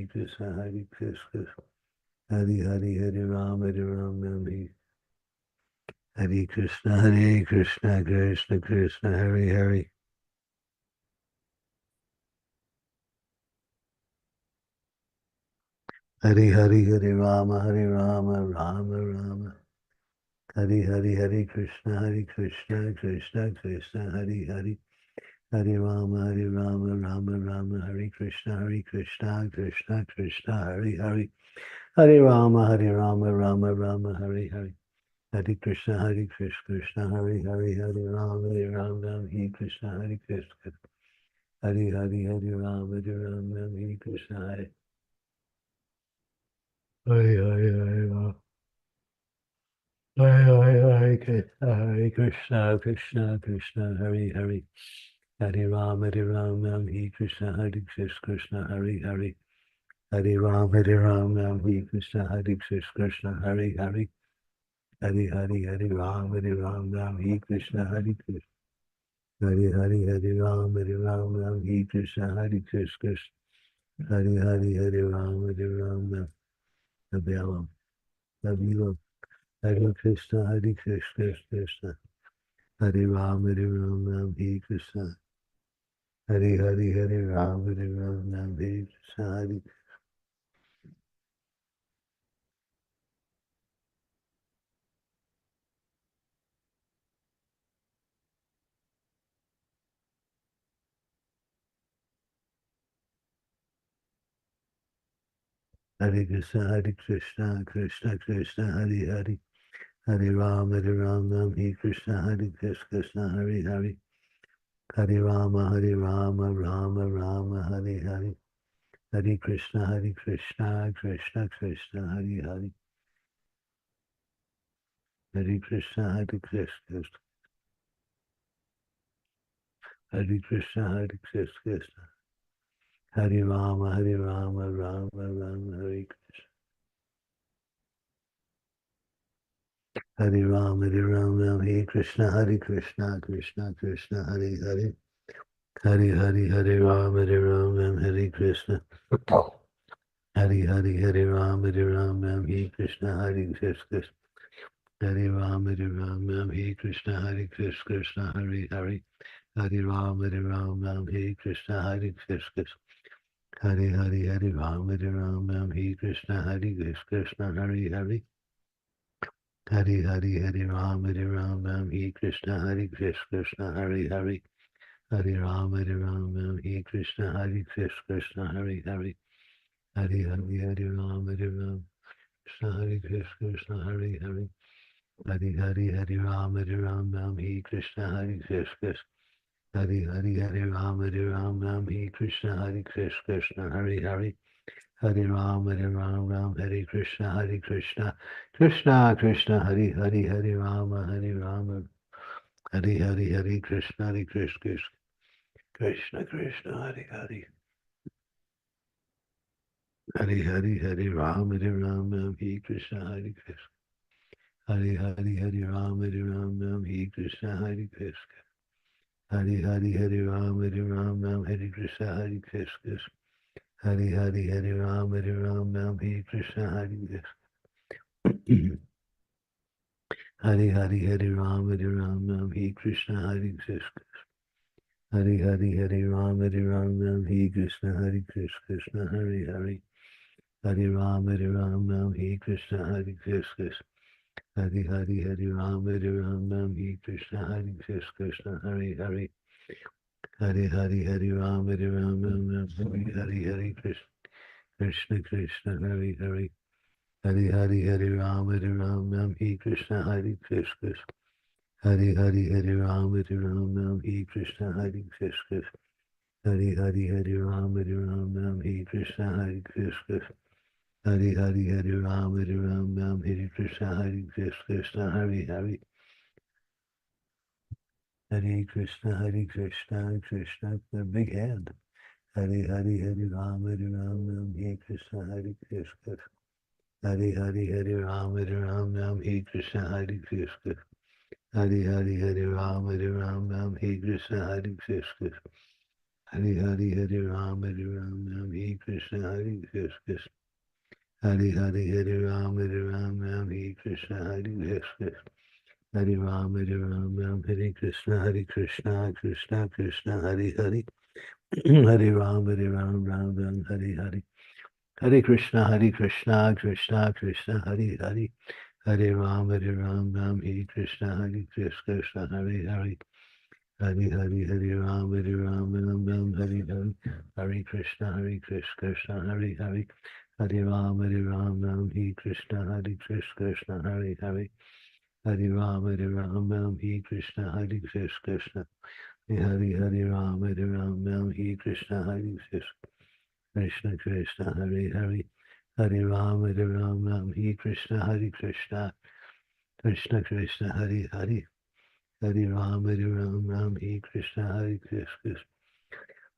Krishna Hare Krishna Hare Hare Hare Ram Hare Hare Krishna Krishna Krishna Hare Hare Hare Hare Hare Rama Rama Rama Hare Hare Hare Krishna Krishna Krishna Hare Hare Hare Rama Rama Hare Krishna Krishna Krishna Hare Hare Hare Rama Rama Hare Hare Hare Krishna Krishna Hare Hare Hare Rama Hare Krishna Krishna Hare Hare Rama Hare Krishna Hare Hare Krishna Krishna Hare Hare Hare Rama Hare Krishna Krishna Hare Hare Hare Rama Hare Krishna Krishna Hare Hare Hare Hare Rama Hare Krishna Krishna Hare Hare Rama Hare Krishna Krishna Hare Hare Rama Availum Availum Hare Krishna Krishna Hare Rama Hare Krishna Hare Hare Rama Hare Krishna Hare Hare Krishna Krishna Krishna Hare Hare Hare Rama Hare Krishna Krishna Hare Hare Hare Rama Rama Hare Hare Hare Krishna Krishna Krishna Hare Hare Hare Krishna Krishna Hare Krishna Krishna Hare Rama Rama Hare Krishna Hare Rama Hare Krishna Krishna Krishna Hare Hare Hare Rama Hare Krishna Hare Rama Hare Krishna Krishna Hare Rama Hare Krishna Krishna Hare Hare Hare Rama Hare Krishna Krishna Hare Rama Hare Krishna Krishna Hare Hare Hare Rama Hare Krishna Krishna Hare Hare Hare Rama Hare Krishna Krishna Hare Hare Hare Rama Krishna Krishna Hare Hare Hare Rama Hare Krishna Krishna Hare Rama Hare Krishna Krishna Hare Hare Hare Rama Hare Krishna Krishna Krishna Hare Hare Hare Rama Hare Krishna Krishna Krishna Hare Hare Hare Rama Hare Krishna Krishna Hare Rama Hare Krishna Krishna Hare Rama Hare Krishna Krishna Hare Rama Hare Krishna Krishna Hare Rama Hare Krishna Krishna Hari Hari Hari Ram Ram Ram He Krishna Hari Krishna Hari Hari Hari Ram Ram He Krishna Hari Krishna Hari Hari Hari Ram Ram He Krishna Hari Krishna Hari Hari Hari Hari Hari Ram Ram Hari Hari Hari Krishna Krishna Hari Hari Hari Hari Hari Ram Ram He Krishna Hari Krishna Hari Hari Hari Ram Ram He Krishna Hari Krishna Hari Hari Hari Ram Ram He Krishna Hari Krishna Hari Hari Hari Ram Ram Hare Krishna Hari Krishna Hari Hari Hare Krishna Krishna the big hand Hari Hari Hari Ram Ram Hare Krishna Hari Krishna Hari Hari Hari Ram Ram Hare Krishna Hari Krishna Hari Hari Hari Ram Ram Hare Krishna Hari Krishna Hari Hari Hari Ram Ram Hare Krishna Hari Krishna Hari Hari Hari Ram Ram Hare Krishna Hari Krishna Hari Ram Hare Krishna Krishna Krishna Hari Hari Hari Ram Ram Hari Hari Hare Krishna Krishna Krishna Hari Hari Hare Ram Ram Hare Krishna Krishna Hari Hari Hari Hari Hari Ram Ram Hari Hari Hare Krishna Krishna Hari Hari Hare Ram Ram Hare Krishna Krishna Hari Hari Hare Ram Ram Hare Krishna Krishna Hari Hari Ram Ram Hare Krishna Krishna Krishna Hari Hari Hare Ram Ram Hare Krishna Krishna Krishna Krishna Hari Hari Hari Ram Ram Hare Krishna Krishna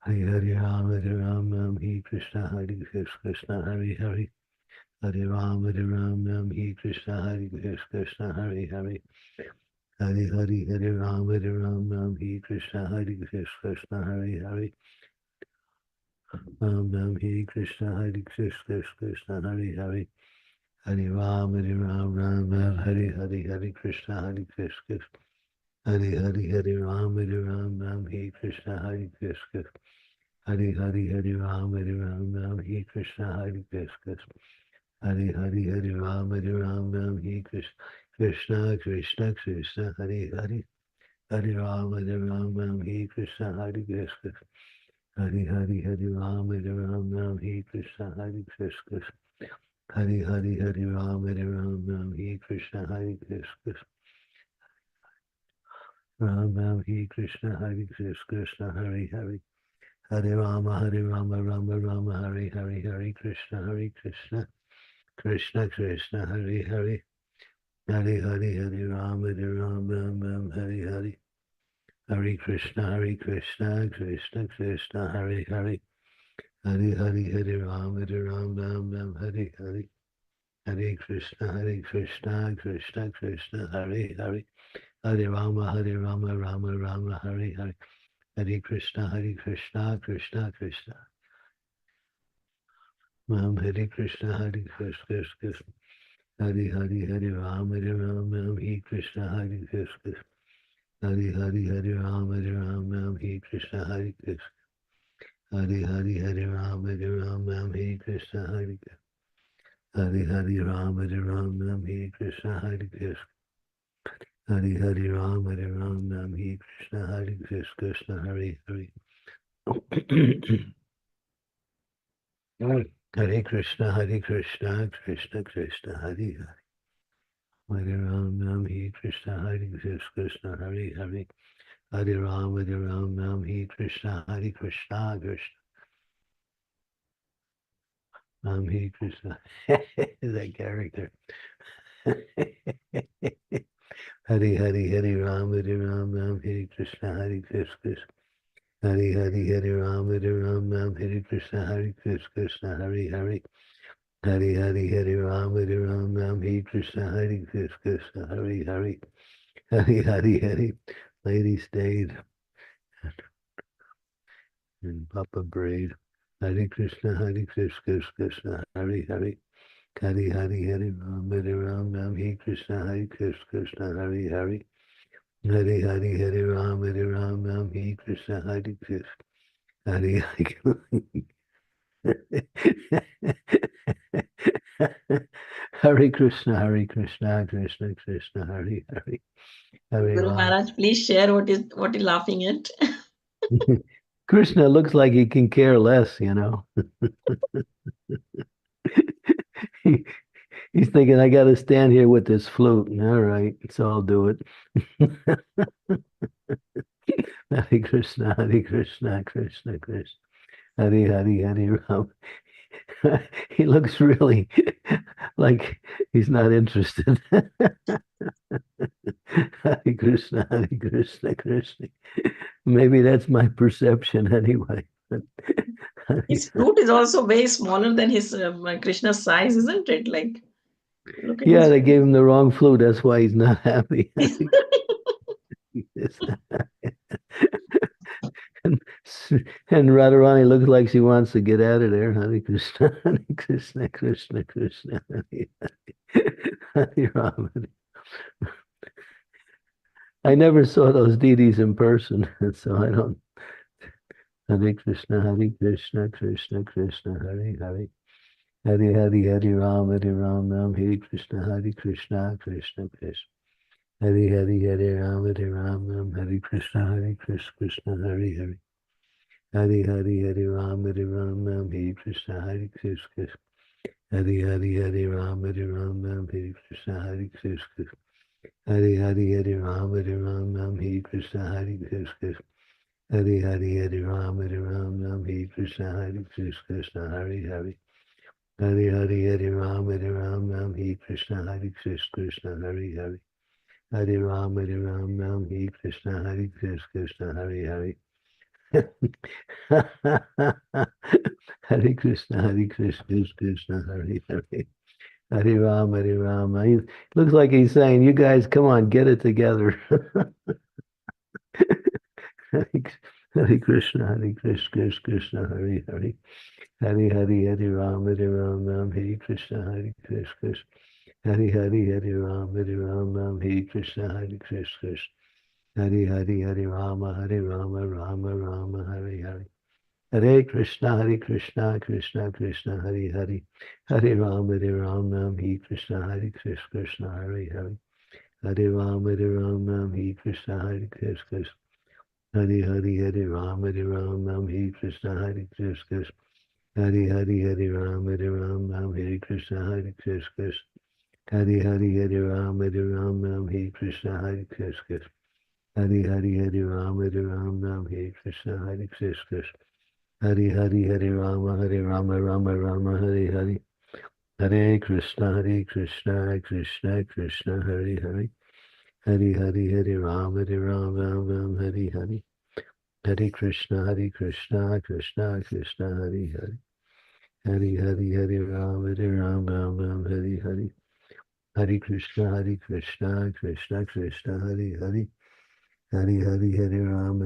Hari Hari Ram Ram Hare Krishna Krishna Hari Hari Hare Ram Ram Hare Krishna Krishna Hari Hari Hari Hari Hare Ram Ram Hare Krishna Krishna Hari Hari Ram Hare Krishna Krishna Hari Hari Hari Ram Ram Hari Hari Hare Krishna Krishna Hari Hari Hare Ram Ram Hare Krishna Krishna Hari Hari Hare Ram Ram Hare Krishna Krishna Hari Hari Hare Ram Ram Hare Krishna Krishna Krishna Hari Hari Hare Ram Ram Hare Krishna Krishna Hari Hari Hare Ram Ram Hare Krishna Krishna Hari Hari Hare Ram Ram Hare Krishna Krishna Ram Hare Krishna Krishna Hari Hari Hare Rama Rama Hari Hari Hare Krishna Krishna Krishna Hari Hari Hari Hari Hare Ram Ram Hari Hari Hare Krishna Krishna Krishna Hari Hari Hari Hari Hare Ram Ram Hari Hari Hare Krishna Krishna Krishna Hari Hari Hare Rama Rama Hari Hari Hare Krishna Krishna Krishna Hare Krishna Krishna Hari Hari Hare Ram Ram Hare Krishna Krishna Hari Hari Hare Ram Ram Hare Krishna Krishna Hari Hari Hare Ram Ram Hare Krishna Krishna Hari Hari Ram Ram Hare Krishna Krishna Hari Hari Ram Ram Hare Krishna Krishna Hari Hari Hare Krishna Krishna Krishna Hari Hari Hare Ram Hare Krishna Krishna Hari Hari Hare Ram Hare Krishna Krishna Ram Hare Krishna. That character. Hari Hari Hare Ram Hare Krishna Krishna Hari Hari Hare Ram Hare Krishna Krishna Hari Hari Hari Hari Hare Ram Hare Krishna Krishna Hari Hari Hari Hari Hari. Lady stayed in Papa braid. Hare Krishna Krishna Hari Hari Hari Hari Hare Ram Hare Krishna Krishna Hari Hari Hare Hare Hare Ram Ram Hare Krishna Hare Krishna Hare Hare Krishna Krishna Krishna Hare Hare Hare Guru Ram. Maharaj, please share what you're laughing at. Krishna looks like he can care less, you know. He's thinking, I got to stand here with this flute. All right, so I'll do it. Hare Krishna Krishna Krishna. Hare Hare Hare Ram. He looks really like he's not interested. Hare Krishna Krishna. Maybe that's my perception anyway. His flute is also way smaller than his Krishna's size, isn't it? Like, look at Yeah, his they gave him the wrong flute. That's why he's not happy. and Radharani looks like she wants to get out of there. Hare Krishna Krishna Krishna. Hare Ram. I never saw those deities in person, so I don't. Hare Krishna Krishna Krishna Hare Hare. Hare Hare Ram Ram Hare Krishna Krishna Krishna. Hare Hare Ram Hare Krishna Krishna Hare Hare. Hare Hare Ram Hare Krishna Krishna. Hare Hare Ram Hare Krishna Krishna. Hare Hare Ram Hare Krishna Krishna. Hare Hare Ram Hare Krishna Krishna Hare Hare. Hare Hare Ram Hare Krishna Krishna Hare Hare. Hare Ram Hare Krishna Krishna Hare Hare. Hare Krishna Krishna Hare Hare. Hare Ram. He looks like he's saying, "You guys, come on, get it together." Hare Krishna Krishna Hare Hare. Hare Hare Ram Hare Krishna Krishna. Hare Hare Ram Hare Krishna Krishna. Hare Hare Rama Rama Hare Hare. Hare Krishna Krishna Krishna Hare Hare. Hare Ram Hare Krishna Krishna Hare Hare. Hare Ram Hare Krishna Krishna. Hare Hare Ram Hare Krishna Krishna. Hare Hare Ram Hare Krishna Krishna. Hare Hare Ram Hare Krishna Krishna. Hare Hare Ram Hare Krishna Krishna. Hare Hare Rama Hare Hare. Hare Krishna Krishna Krishna Hare Hare. Hare Hare Ram Hare Hare. Hare Krishna Krishna Krishna Hare Hare. Hare Hare Ram Hare Hare. Hare Krishna Krishna Krishna Hare Hare. Hare Hare Ram.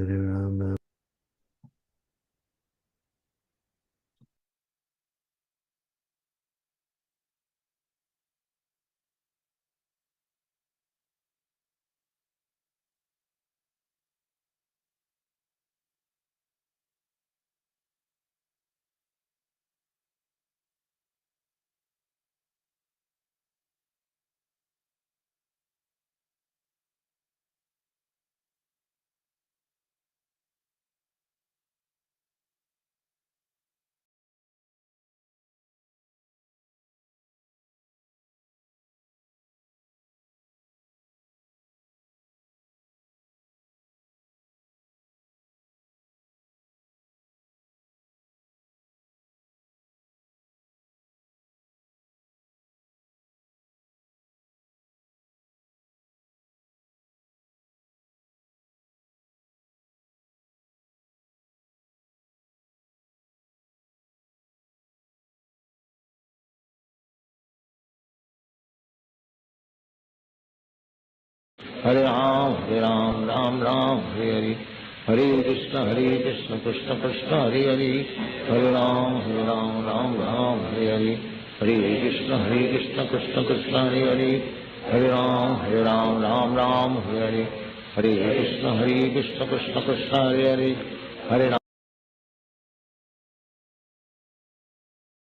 Hare Ram, Ram, Hare Hare. Hare Krishna, Krishna Krishna, Hare Hare. Hare Ram, Ram, Hare Hare. Hare Krishna, Krishna Krishna, Hare Hare. Hare Ram, Ram, Hare Hare. Hare Krishna Krishna Krishna Hare Hare Hare Ram.